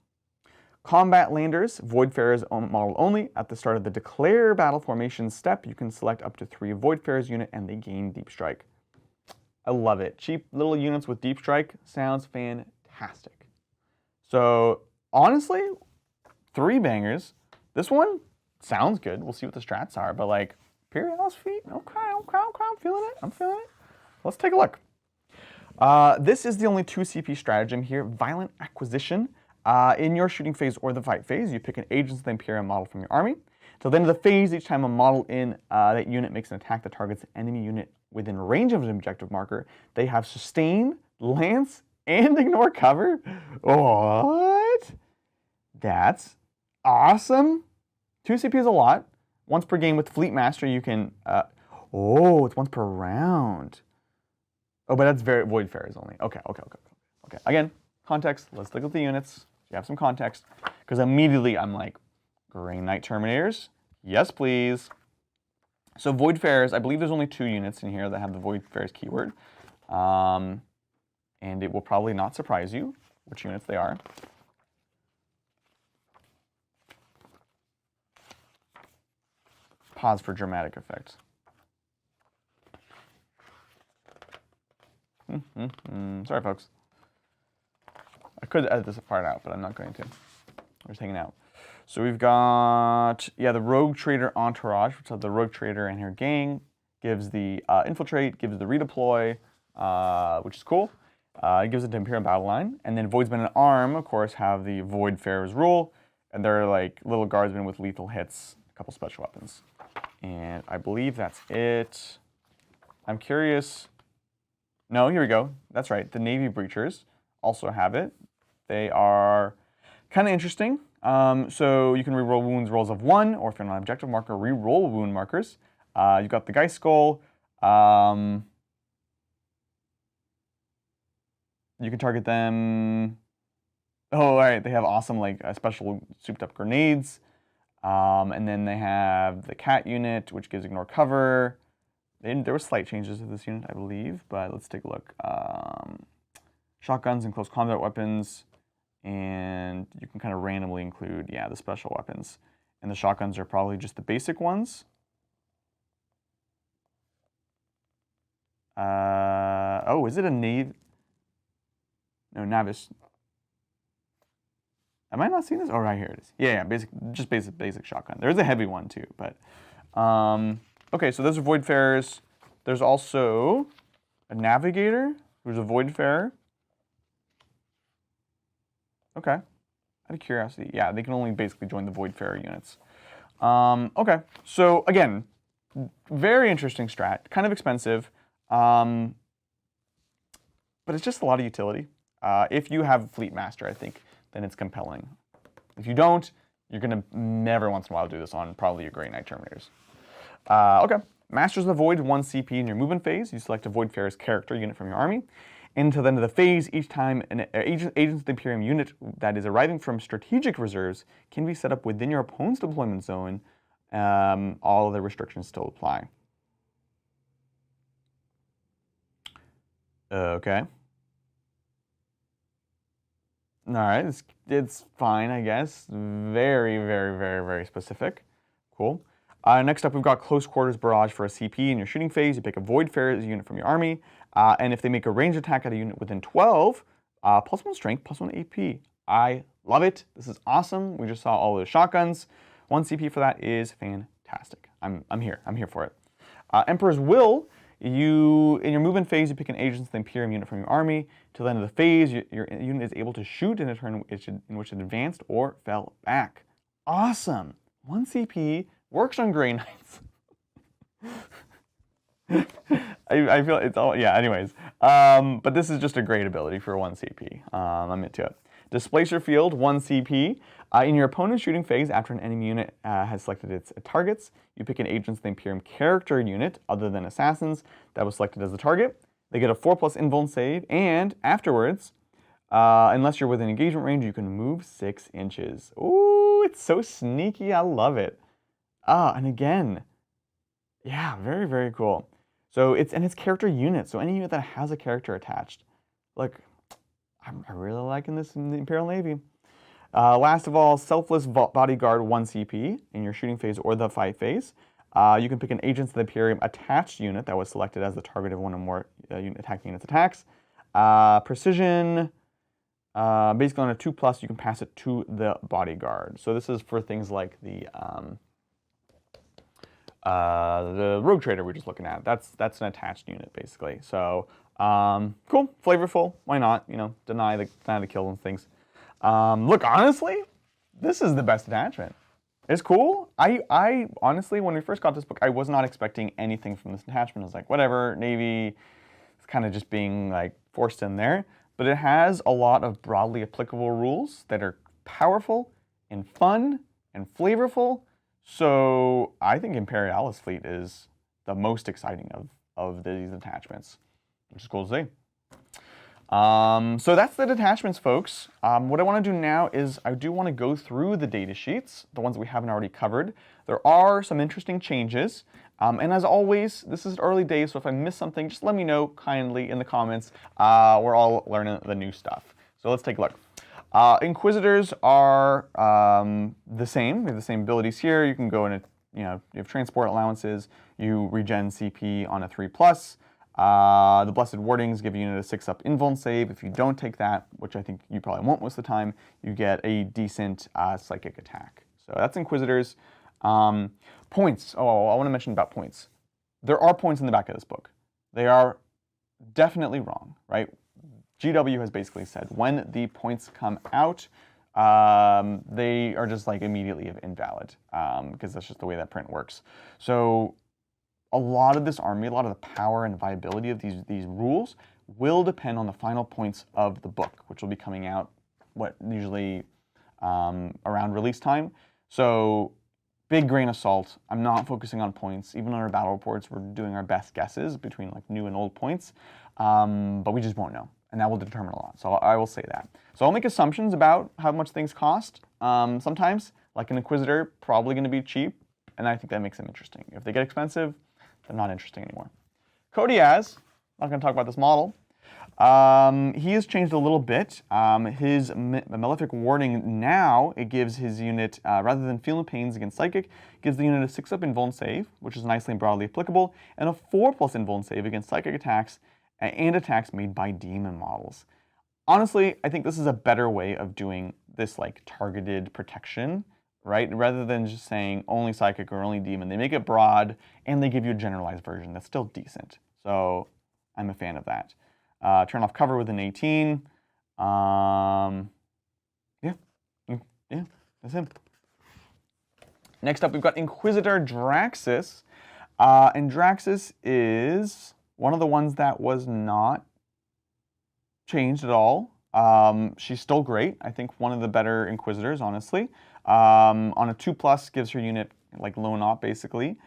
Combat Landers, Voidfarer's model only. At the start of the Declare Battle Formation step, you can select up to 3 Voidfarer's unit and they gain Deep Strike. I love it. Cheap little units with Deep Strike sounds fantastic. So honestly, 3 bangers. This one sounds good. We'll see what the strats are, but like Imperialis Fleet, okay, I'm feeling it. Let's take a look. This is the only 2 CP stratagem here, Violent Acquisition. In your shooting phase or the fight phase, you pick an Agents of the Imperium model from your army. Till the end of the phase, each time a model in that unit makes an attack that targets an enemy unit within range of an objective marker, they have Sustain, Lance, and Ignore Cover. What? That's awesome. 2 CP is a lot. Once per game with Fleet Master, you can... it's once per round. Oh, but that's Voidfarers only. Okay. Again, context. Let's look at the units. You have some context, because immediately I'm like, Grey Knight Terminators, yes please. So Voidfarers, I believe there's only 2 units in here that have the Voidfarers keyword, and it will probably not surprise you which units they are. Pause for dramatic effect. Sorry folks. I could edit this part out, but I'm not going to. We're just hanging out. So we've got, yeah, the Rogue Trader Entourage, which is the Rogue Trader and her gang, gives the Infiltrate, gives the Redeploy, which is cool. It gives it to Imperial Battle Line. And then Voidsmen and Arm, of course, have the Voidfarer's Rule, and they're like little guardsmen with lethal hits, a couple special weapons. And I believe that's it. I'm curious. No, here we go. That's right. The Navy Breachers also have it. They are kind of interesting. So you can reroll wounds rolls of 1, or if you're on an objective marker, reroll wound markers. You've got the Geist Skull. You can target them. Oh, all right. They have awesome, like, special souped-up grenades. And then they have the Cat unit, which gives ignore cover. There were slight changes to this unit, I believe, but let's take a look. Shotguns and close combat weapons. And you can kind of randomly include, yeah, the special weapons. And the shotguns are probably just the basic ones. Oh, is it a Navy? No, Navis. Am I not seeing this? Oh, right here it is. Yeah, just basic shotgun. There's a heavy one too, but okay. So those are Voidfarers. There's also a Navigator who's a Voidfarer. Okay. Out of curiosity, yeah, they can only basically join the Voidfarer units. Okay. So again, very interesting strat. Kind of expensive, but it's just a lot of utility. If you have Fleet Master, I think, then it's compelling. If you don't, you're going to every once in a while do this on probably your Grey Knight Terminators. Okay. Masters of the Void, 1 CP in your movement phase. You select a Voidfarer's character unit from your army. Until the end of the phase, each time an Agents of the Imperium unit that is arriving from strategic reserves can be set up within your opponent's deployment zone. All of the restrictions still apply. Okay. All right, it's fine, I guess. Very, very, very, very specific. Cool. Next up, we've got Close Quarters Barrage for a CP in your shooting phase. You pick a Voidfarer as a unit from your army, and if they make a ranged attack at a unit within 12, +1 strength, +1 AP. I love it. This is awesome. We just saw all those shotguns. 1 CP for that is fantastic. I'm here. I'm here for it. Emperor's Will. In your movement phase, you pick an Agents of the Imperium unit from your army. Till the end of the phase, your unit is able to shoot in a turn in which it advanced or fell back. Awesome. 1 CP. Works on Grey Knights. I feel it's all, yeah, anyways. But this is just a great ability for 1 CP. I'm into it. Displacer Field, 1 CP. In your opponent's shooting phase, after an enemy unit has selected its targets, you pick an Agents of the Imperium character unit, other than Assassins, that was selected as the target. They get a 4+ invuln save, and afterwards, unless you're within engagement range, you can move 6 inches. Ooh, it's so sneaky. I love it. And again, yeah, very, very cool. So it's character unit. So any unit that has a character attached. Look, I'm really liking this in the Imperial Navy. Last of all, Selfless Bodyguard, 1 CP in your shooting phase or the fight phase. You can pick an Agents of the Imperium attached unit that was selected as the target of one or more attacking units' attacks. Precision, basically on a 2+, you can pass it to the Bodyguard. So this is for things like the Rogue Trader we're just looking at. That's an attached unit basically. So cool, flavorful. Why not? You know, deny the kill and things. Look, honestly, this is the best attachment. It's cool. I honestly, when we first got this book, I was not expecting anything from this attachment. I was like, whatever, Navy. It's kind of just being like forced in there. But it has a lot of broadly applicable rules that are powerful and fun and flavorful. So I think Imperialis Fleet is the most exciting of these attachments, which is cool to see. So that's the detachments, folks. What I want to do now is I do want to go through the data sheets, the ones we haven't already covered. There are some interesting changes. And as always, this is early days, so if I miss something, just let me know kindly in the comments. We're all learning the new stuff. So let's take a look. Inquisitors are the same. We have the same abilities here. You can go in you have transport allowances. You regen CP on a 3+. The Blessed Wardings give a unit a 6-up invuln save. If you don't take that, which I think you probably won't most of the time, you get a decent psychic attack. So that's Inquisitors. Points. Oh, I want to mention about points. There are points in the back of this book. They are definitely wrong, right? GW has basically said when the points come out, they are just like immediately invalid because that's just the way that print works. So a lot of this army, a lot of the power and viability of these rules will depend on the final points of the book, which will be coming out usually around release time. So big grain of salt. I'm not focusing on points. Even on our battle reports, we're doing our best guesses between like new and old points, but we just won't know, and that will determine a lot. So I will say that. So I'll make assumptions about how much things cost. Sometimes, like an Inquisitor, probably going to be cheap, and I think that makes them interesting. If they get expensive, they're not interesting anymore. Codex, not going to talk about this model. He has changed a little bit. His Malefic Warding now, it gives his unit, rather than feel no pains against Psychic, gives the unit a 6-up invuln save, which is nicely and broadly applicable, and a 4+ invuln save against Psychic attacks and attacks made by demon models. Honestly, I think this is a better way of doing this like targeted protection, right? Rather than just saying only Psychic or only Demon. They make it broad, and they give you a generalized version that's still decent. So I'm a fan of that. Turn off cover with an 18. Yeah, that's him. Next up, we've got Inquisitor Draxus. And Draxus is one of the ones that was not changed at all. She's still great. I think one of the better Inquisitors, honestly. On a 2+, gives her unit like lone op basically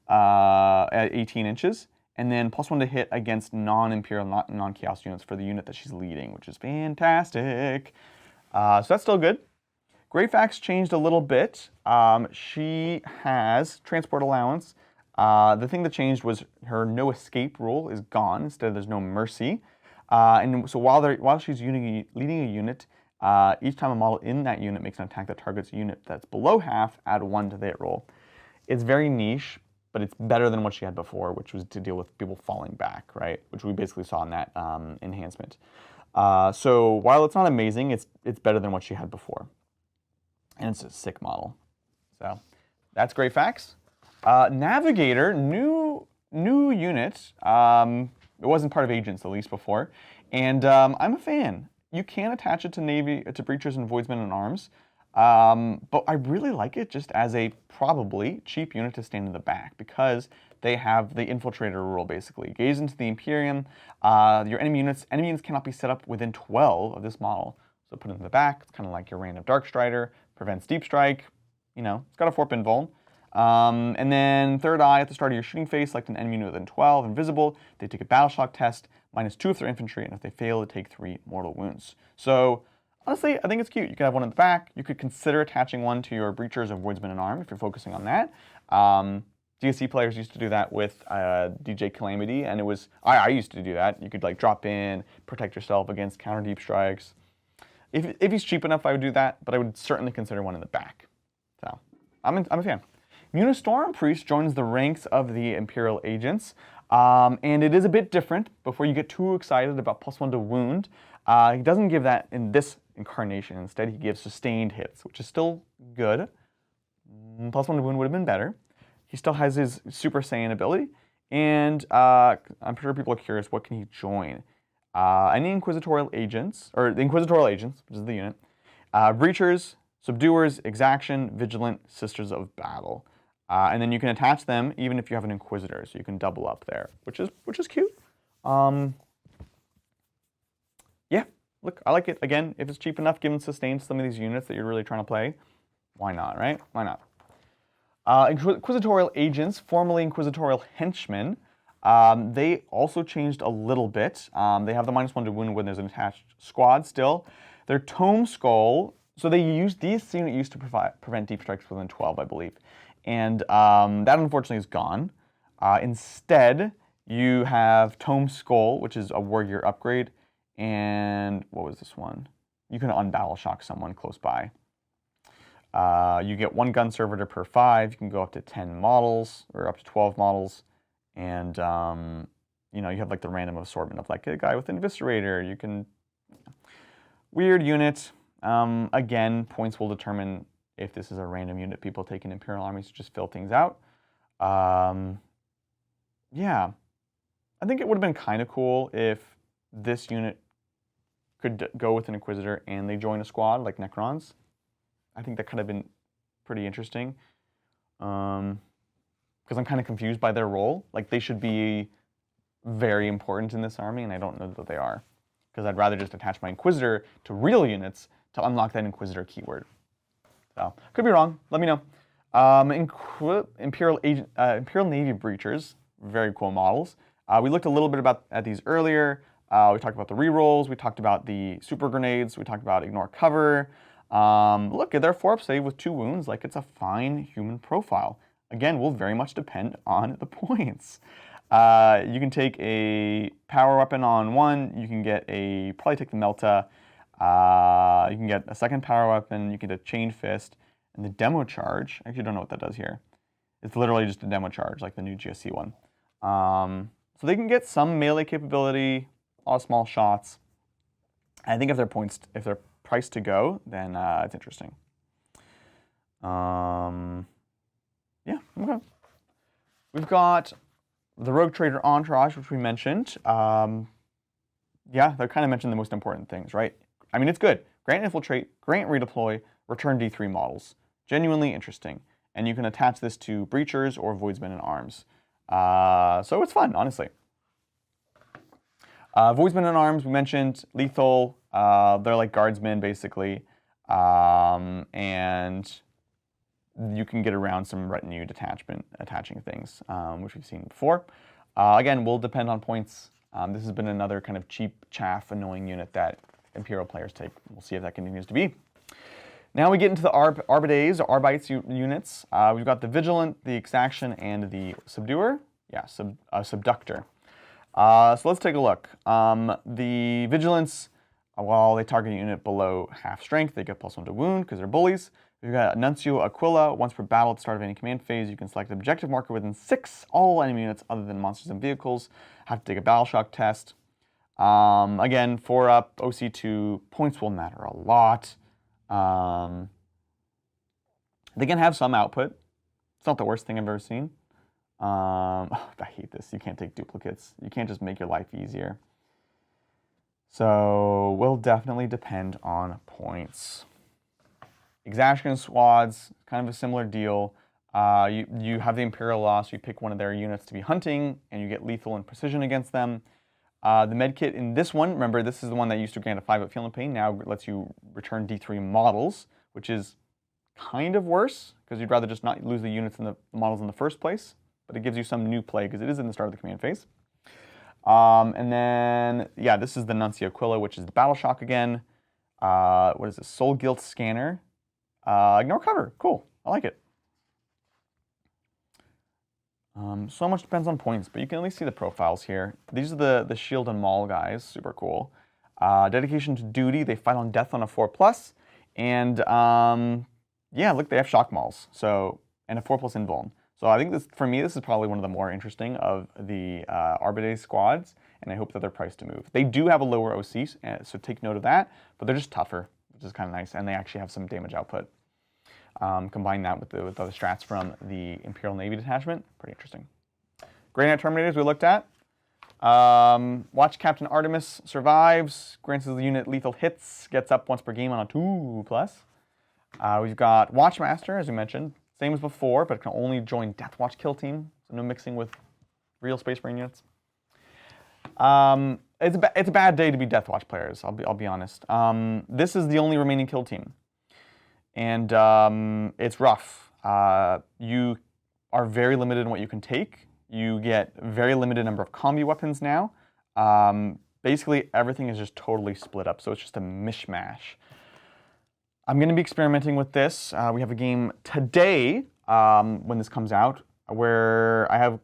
at 18 inches, and then +1 to hit against non-Imperial, non-Chaos units for the unit that she's leading, which is fantastic. So that's still good. Greyfax changed a little bit. She has transport allowance. The thing that changed was her no escape rule is gone. Instead, there's no mercy. And so while she's leading a unit, each time a model in that unit makes an attack that targets a unit that's below half, add 1 to the hit roll. It's very niche, but it's better than what she had before, which was to deal with people falling back, right? Which we basically saw in that enhancement. So while it's not amazing, it's better than what she had before. And it's a sick model. So that's Greyfax. Navigator, new unit. It wasn't part of Agents, at least before. And I'm a fan. You can attach it to Breachers and Voidsmen and Arms. But I really like it just as a probably cheap unit to stand in the back, because they have the Infiltrator rule, basically. Gaze into the Imperium. Your enemy units cannot be set up within 12 of this model. So put it in the back. It's kind of like your random Dark Strider. Prevents Deep Strike. You know, it's got a 4-pin invuln. And then third eye, at the start of your shooting phase, select an enemy unit within 12, invisible. They take a battle shock test, -2 if they're infantry, and if they fail, they take 3 mortal wounds. So honestly, I think it's cute. You could have one in the back. You could consider attaching one to your Breachers or Voidsmen and Arm if you're focusing on that. DSC players used to do that with DJ Calamity, and it was, I used to do that. You could like drop in, protect yourself against counter deep strikes. If he's cheap enough, I would do that, but I would certainly consider one in the back. So I'm a fan. Munistorm Priest joins the ranks of the Imperial Agents, and it is a bit different. Before you get too excited about +1 to wound, he doesn't give that in this incarnation. Instead, he gives sustained hits, which is still good. +1 to wound would have been better. He still has his Super Saiyan ability, and I'm sure people are curious, what can he join? Any Inquisitorial Agents, or the Inquisitorial Agents, which is the unit, Breachers, Subduers, Exaction, Vigilant, Sisters of Battle. And then you can attach them even if you have an Inquisitor, so you can double up there, which is cute. Yeah, look, I like it. Again, if it's cheap enough, give them sustain to some of these units that you're really trying to play. Why not, right? Why not? Inquisitorial Agents, formerly Inquisitorial Henchmen, they also changed a little bit. They have the -1 to wound when there's an attached squad still. Their Tome Skull, so these unit used to prevent deep strikes within 12, I believe. And that unfortunately is gone. Instead, you have Tome Skull, which is a warrior upgrade. And what was this one? You can unbattle shock someone close by. You get 1 gun servitor per 5. You can go up to 10 models, or up to 12 models. And you know, you have like the random assortment of like a guy with an Eviscerator. You can weird unit. Again, points will determine if this is a random unit people take in Imperial armies to just fill things out. Yeah, I think it would have been kind of cool if this unit could go with an Inquisitor and they join a squad like Necrons. I think that could have been pretty interesting. Because I'm kind of confused by their role. Like, they should be very important in this army, and I don't know that they are. Because I'd rather just attach my Inquisitor to real units to unlock that Inquisitor keyword. So, could be wrong. Let me know. Imperial Navy Breachers, very cool models. We looked a little bit at these earlier. We talked about the rerolls. We talked about the super grenades. We talked about ignore cover. Look, they're 4-up save with 2 wounds. Like, it's a fine human profile. Again, will very much depend on the points. You can take a power weapon on 1. You can get probably take the Melta. You can get a second power weapon. You can get a Chain Fist. And the demo charge, I actually don't know what that does here. It's literally just a demo charge, like the new GSC one. So they can get some melee capability, all small shots. I think if they're priced to go, then it's interesting. Yeah, okay. We've got the Rogue Trader Entourage, which we mentioned. Yeah, they kind of mentioned the most important things, right? I mean, it's good. Grant Infiltrate, Grant Redeploy, return D3 models. Genuinely interesting. And you can attach this to Breachers or Voidsmen in Arms. So it's fun, honestly. Voidsmen in Arms, we mentioned, lethal. They're like guardsmen, basically. And you can get around some retinue detachment, attaching things, which we've seen before. Again, will depend on points. This has been another kind of cheap, chaff, annoying unit that Imperial players take. We'll see if that continues to be. Now we get into the Arbites units. We've got the Vigilant, the Exaction, and the Subduer. Yeah, Subductor. So let's take a look. The Vigilance, while they target a unit below half strength, they get +1 to wound because they're bullies. We've got Nuncio Aquila. Once per battle at the start of any command phase, you can select an objective marker within 6. All enemy units other than monsters and vehicles have to take a battle shock test. Again, 4-up, OC2, points will matter a lot. They can have some output. It's not the worst thing I've ever seen. I hate this. You can't take duplicates. You can't just make your life easier. So, will definitely depend on points. Exaction squads, kind of a similar deal. You have the Imperial loss. You pick one of their units to be hunting, and you get lethal and precision against them. The medkit in this one, remember, this is the one that used to grant a 5-up feel and pain. Now it lets you return D3 models, which is kind of worse, because you'd rather just not lose the units and the models in the first place. But it gives you some new play, because it is in the start of the command phase. And then, yeah, this is the Nuncio Aquila, which is the Battle Shock again. What is this? Soul Guilt Scanner. Ignore cover. Cool. I like it. So much depends on points, but you can at least see the profiles here. These are the Shield and Maul guys. Super cool. Dedication to duty. They fight on death on a 4+. And, yeah, look, they have shock mauls. So, and a 4+ invuln. So I think this, for me, this is probably one of the more interesting of the Arbites squads, and I hope that they're priced to move. They do have a lower OC, so take note of that, but they're just tougher, which is kind of nice, and they actually have some damage output. Combine that with the other strats from the Imperial Navy detachment, pretty interesting. Grey Knight Terminators we looked at. Watch Captain Artemis survives, grants the unit lethal hits, gets up once per game on a 2+. We've got Watchmaster, as we mentioned. Same as before, but it can only join Deathwatch kill team, so no mixing with real Space Marine units. It's a bad day to be Deathwatch players, I'll be honest. This is the only remaining kill team, and it's rough. You are very limited in what you can take. You get very limited number of combi weapons now. Basically, everything is just totally split up, so it's just a mishmash. I'm going to be experimenting with this. We have a game today, when this comes out, where I have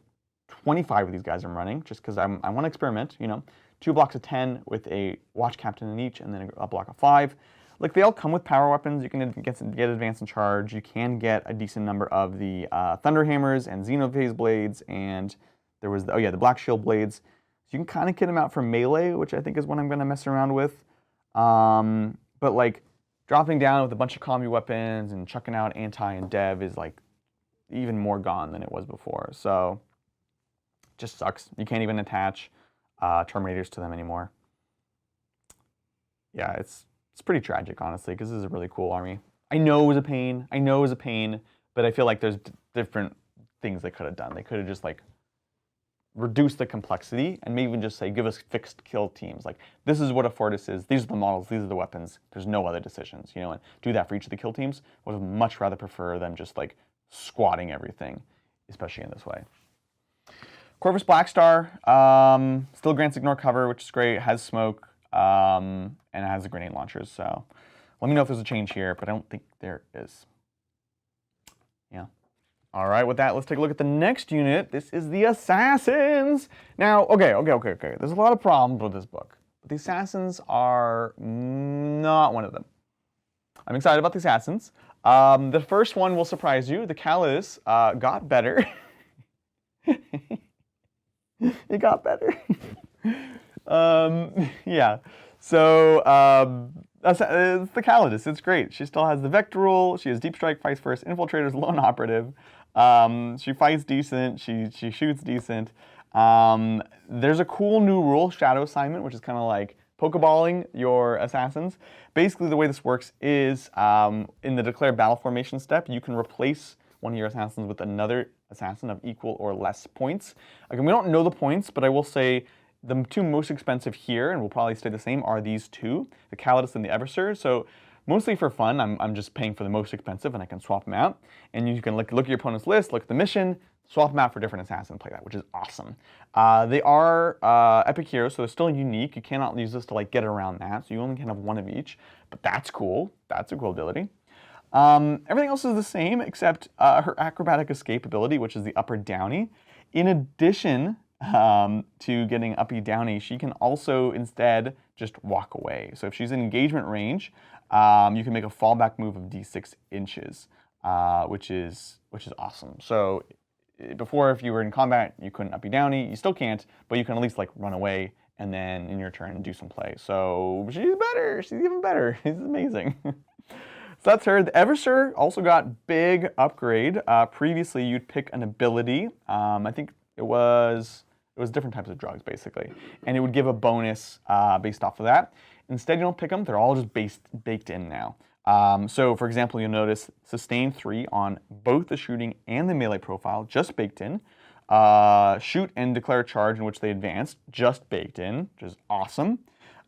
25 of these guys I'm running, just because I want to experiment, you know. 2 blocks of 10 with a Watch Captain in each, and then a block of 5. Look, they all come with power weapons. You can get advance and charge. You can get a decent number of the Thunderhammers and Xenophase Blades, and there was, the Black Shield Blades. you can kind of kit him out for melee, which I think is what I'm going to mess around with. But like dropping down with a bunch of combi weapons and chucking out anti and dev is like even more gone than it was before. So just sucks. You can't even attach Terminators to them anymore. Yeah, it's pretty tragic, honestly, because this is a really cool army. I know it was a pain. I know it was a pain, but I feel like there's different things they could have done. They could have just like reduce the complexity and maybe even just say, give us fixed kill teams. Like, this is what a Fortis is. These are the models. These are the weapons. There's no other decisions, you know, and do that for each of the kill teams. Would much rather prefer them just like squatting everything, especially in this way. Corvus Blackstar still grants ignore cover, which is great. It has smoke and it has the grenade launchers. So let me know if there's a change here, but I don't think there is. Yeah. All right, with that, let's take a look at the next unit. This is the Assassins. Now, okay. There's a lot of problems with this book, but the Assassins are not one of them. I'm excited about the Assassins. The first one will surprise you. The Calidus got better. It got better. Yeah. So it's the Calidus. It's great. She still has the Vector rule. She has Deep Strike, fights first, Infiltrator's lone operative. She fights decent. She shoots decent. There's a cool new rule, Shadow Assignment, which is kind of like Pokeballing your assassins. Basically, the way this works is in the declare battle formation step, you can replace one of your assassins with another assassin of equal or less points. Again, we don't know the points, but I will say the two most expensive here, and will probably stay the same, are these two, the Calidus and the Eversur. So mostly for fun, I'm just paying for the most expensive, and I can swap them out. And you can look at your opponent's list, look at the mission, swap them out for different assassins, play that, which is awesome. They are epic heroes, so they're still unique. You cannot use this to like get around that, so you only can have one of each. But that's cool. That's a cool ability. Everything else is the same except her acrobatic escape ability, which is the upper downy. In addition to getting uppy downy, she can also instead just walk away. So if she's in engagement range, you can make a fallback move of d6 inches, which is awesome. So before, if you were in combat, you couldn't uppy downy. You still can't, but you can at least like run away and then in your turn do some play. So she's better. She's even better. It's amazing. So that's her. The Eversur also got big upgrade. Previously, you'd pick an ability. I think it was different types of drugs, basically. And it would give a bonus based off of that. Instead, you don't pick them. They're all just baked in now. So, for example, you'll notice sustain 3 on both the shooting and the melee profile, just baked in. Shoot and declare a charge in which they advanced, just baked in, which is awesome.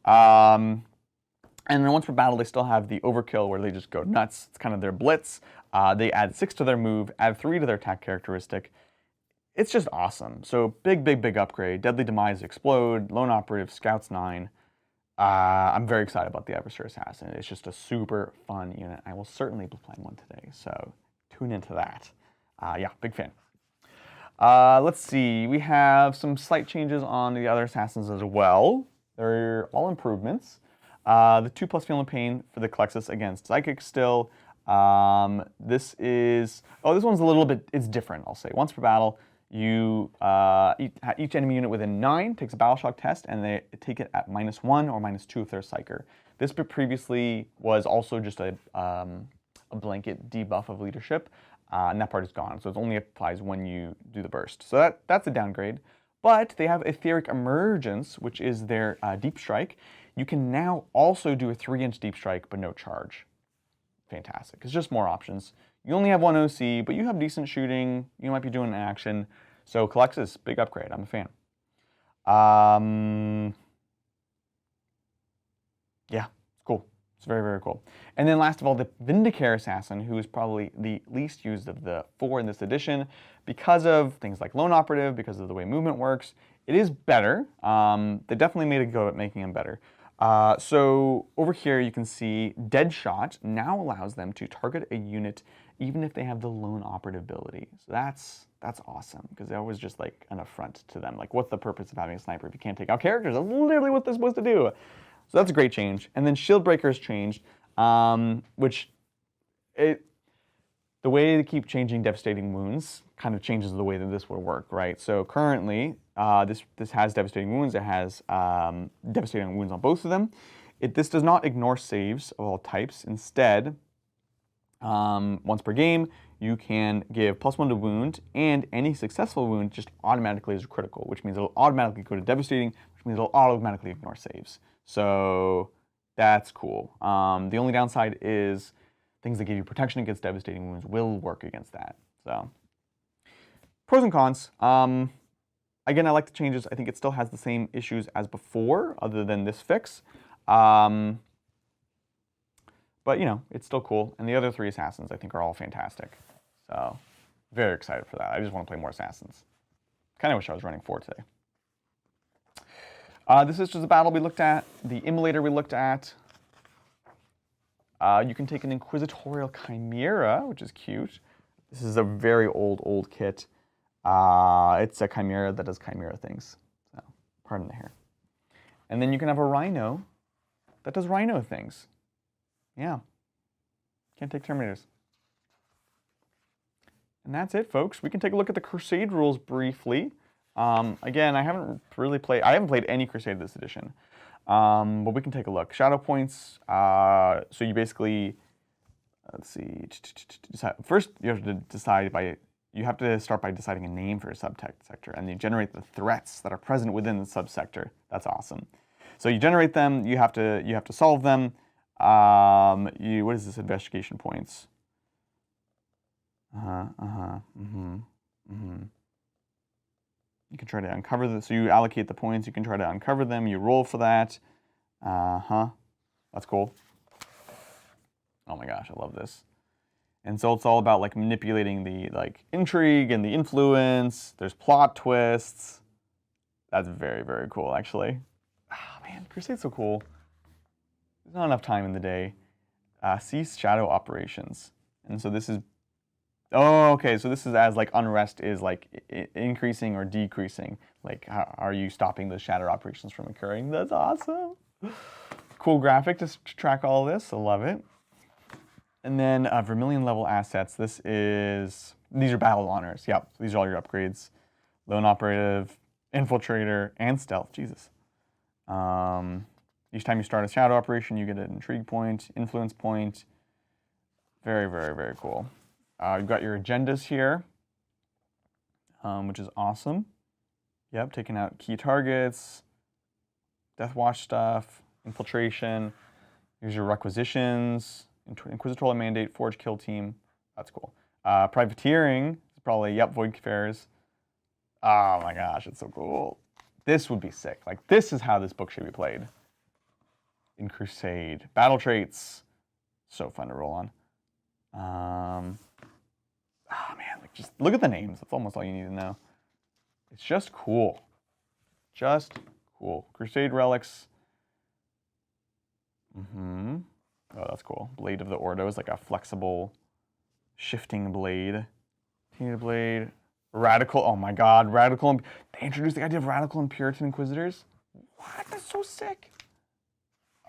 And then once per battle, they still have the overkill where they just go nuts. It's kind of their blitz. They add 6 to their move, add 3 to their attack characteristic. It's just awesome. So big upgrade. Deadly Demise, Explode, Lone Operative, Scouts 9. I'm very excited about the Eversur Assassin. It's just a super fun unit. I will certainly be playing one today, so tune into that. Yeah, big fan. Let's see. We have some slight changes on the other Assassins as well. They're all improvements. The 2+ Feeling Pain for the Calexis against Psychic still. This one's a little bit, it's different, I'll say. Once per battle, you each enemy unit within 9 takes a Battle Shock test, and they take it at -1 or -2 if they're Psyker. This previously was also just a blanket debuff of leadership, and that part is gone. So it only applies when you do the burst. So that's a downgrade. But they have Etheric Emergence, which is their Deep Strike. You can now also do a 3-inch Deep Strike, but no charge. Fantastic. It's just more options. You only have 1 OC, but you have decent shooting. You might be doing an action. So Calexis, big upgrade. I'm a fan. Yeah, it's cool. It's very cool. And then last of all, the Vindicare Assassin, who is probably the least used of the 4 in this edition because of things like Lone Operative, because of the way movement works. It is better. They definitely made a go at making him better. So over here you can see Deadshot now allows them to target a unit even if they have the Lone Operative ability. So that's awesome, because that was just like an affront to them. Like, what's the purpose of having a sniper if you can't take out characters? That's literally what they're supposed to do. So that's a great change. And then Shieldbreaker has changed, the way they keep changing Devastating Wounds kind of changes the way that this would work, right? So currently, This has devastating wounds. It has devastating wounds on both of them. This does not ignore saves of all types. Instead, once per game, you can give +1 to wound, and any successful wound just automatically is critical, which means it'll automatically go to devastating, which means it'll automatically ignore saves. So that's cool. The only downside is things that give you protection against devastating wounds will work against that. So pros and cons. Again, I like the changes. I think it still has the same issues as before, other than this fix. But, you know, it's still cool. And the other 3 Assassins, I think, are all fantastic. So, very excited for that. I just want to play more Assassins. Kind of wish I was running 4 today. This is just a battle we looked at. The Immolator we looked at. You can take an Inquisitorial Chimera, which is cute. This is a very old kit. It's a Chimera that does Chimera things. So, pardon the hair. And then you can have a Rhino that does Rhino things. Yeah. Can't take Terminators. And that's it, folks. We can take a look at the Crusade rules briefly. Again, I haven't played any Crusade this edition. But we can take a look. Shadow points. So you basically, let's see. First, you have to start by deciding a name for a subsector, and you generate the threats that are present within the subsector. That's awesome. So you generate them. You have to solve them. What is this? Investigation points. You can try to uncover this. So you allocate the points. You can try to uncover them. You roll for that. That's cool. Oh my gosh, I love this. And so it's all about like manipulating the intrigue and the influence. There's plot twists. That's very, very cool, actually. Oh man, Crusade's so cool. There's not enough time in the day. Cease shadow operations. And so this is, oh, okay, so this is as like unrest is like increasing or decreasing. Like, how are you stopping the shadow operations from occurring? That's awesome. Cool graphic to track all of this. I love it. And then Vermilion level assets. These are battle honors. Yep, these are all your upgrades. Lone operative, infiltrator, and stealth. Jesus. Each time you start a shadow operation, you get an intrigue point, influence point. Very, very, very cool. You've got your agendas here, which is awesome. Yep, taking out key targets, Death Watch stuff, infiltration. Here's your requisitions, Inquisitorial Mandate, Forge Kill Team. That's cool. Privateering is probably, yep, Void Fares. Oh my gosh, it's so cool. This would be sick. Like, this is how this book should be played. In Crusade. Battle traits. So fun to roll on. Oh man, like just look at the names. That's almost all you need to know. It's just cool. Just cool. Crusade relics. Oh, that's cool. Blade of the Ordo is like a flexible, shifting blade. Painted blade. Radical. Oh my god, radical. They introduced the idea of radical and Puritan Inquisitors. What? That's so sick.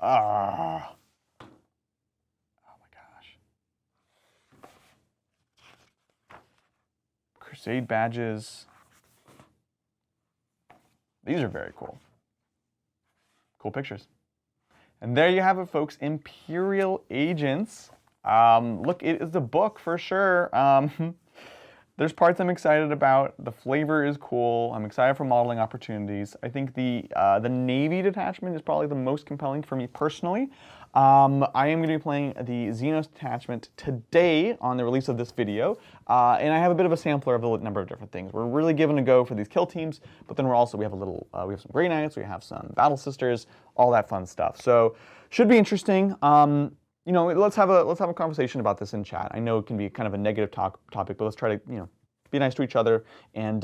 Ah. Oh my gosh. Crusade badges. These are very cool. Cool pictures. And there you have it, folks. Imperial Agents. Look, it is a book for sure. There's parts I'm excited about. The flavor is cool. I'm excited for modeling opportunities. I think the Navy detachment is probably the most compelling for me personally. I am going to be playing the Xenos detachment today on the release of this video, and I have a bit of a sampler of a number of different things. We're really giving a go for these kill teams, but then we have some Grey Knights, we have some Battle Sisters, all that fun stuff. So should be interesting. You know, let's have a conversation about this in chat. I know it can be kind of a negative topic, but let's try to, you know, be nice to each other and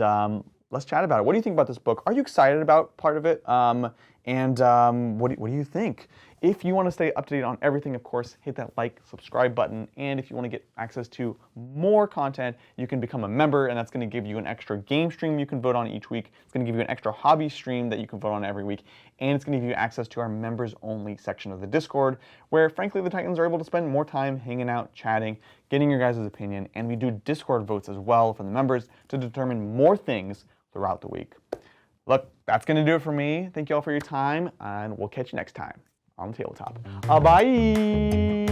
let's chat about it. What do you think about this book? Are you excited about part of it? What do you think? If you want to stay up to date on everything, of course, hit that like, subscribe button. And if you want to get access to more content, you can become a member, and that's going to give you an extra game stream you can vote on each week. It's going to give you an extra hobby stream that you can vote on every week. And it's going to give you access to our members-only section of the Discord, where, frankly, the Titans are able to spend more time hanging out, chatting, getting your guys' opinion. And we do Discord votes as well for the members to determine more things throughout the week. look, that's going to do it for me. Thank you all for your time, and we'll catch you next time on the Tabletop. Bye!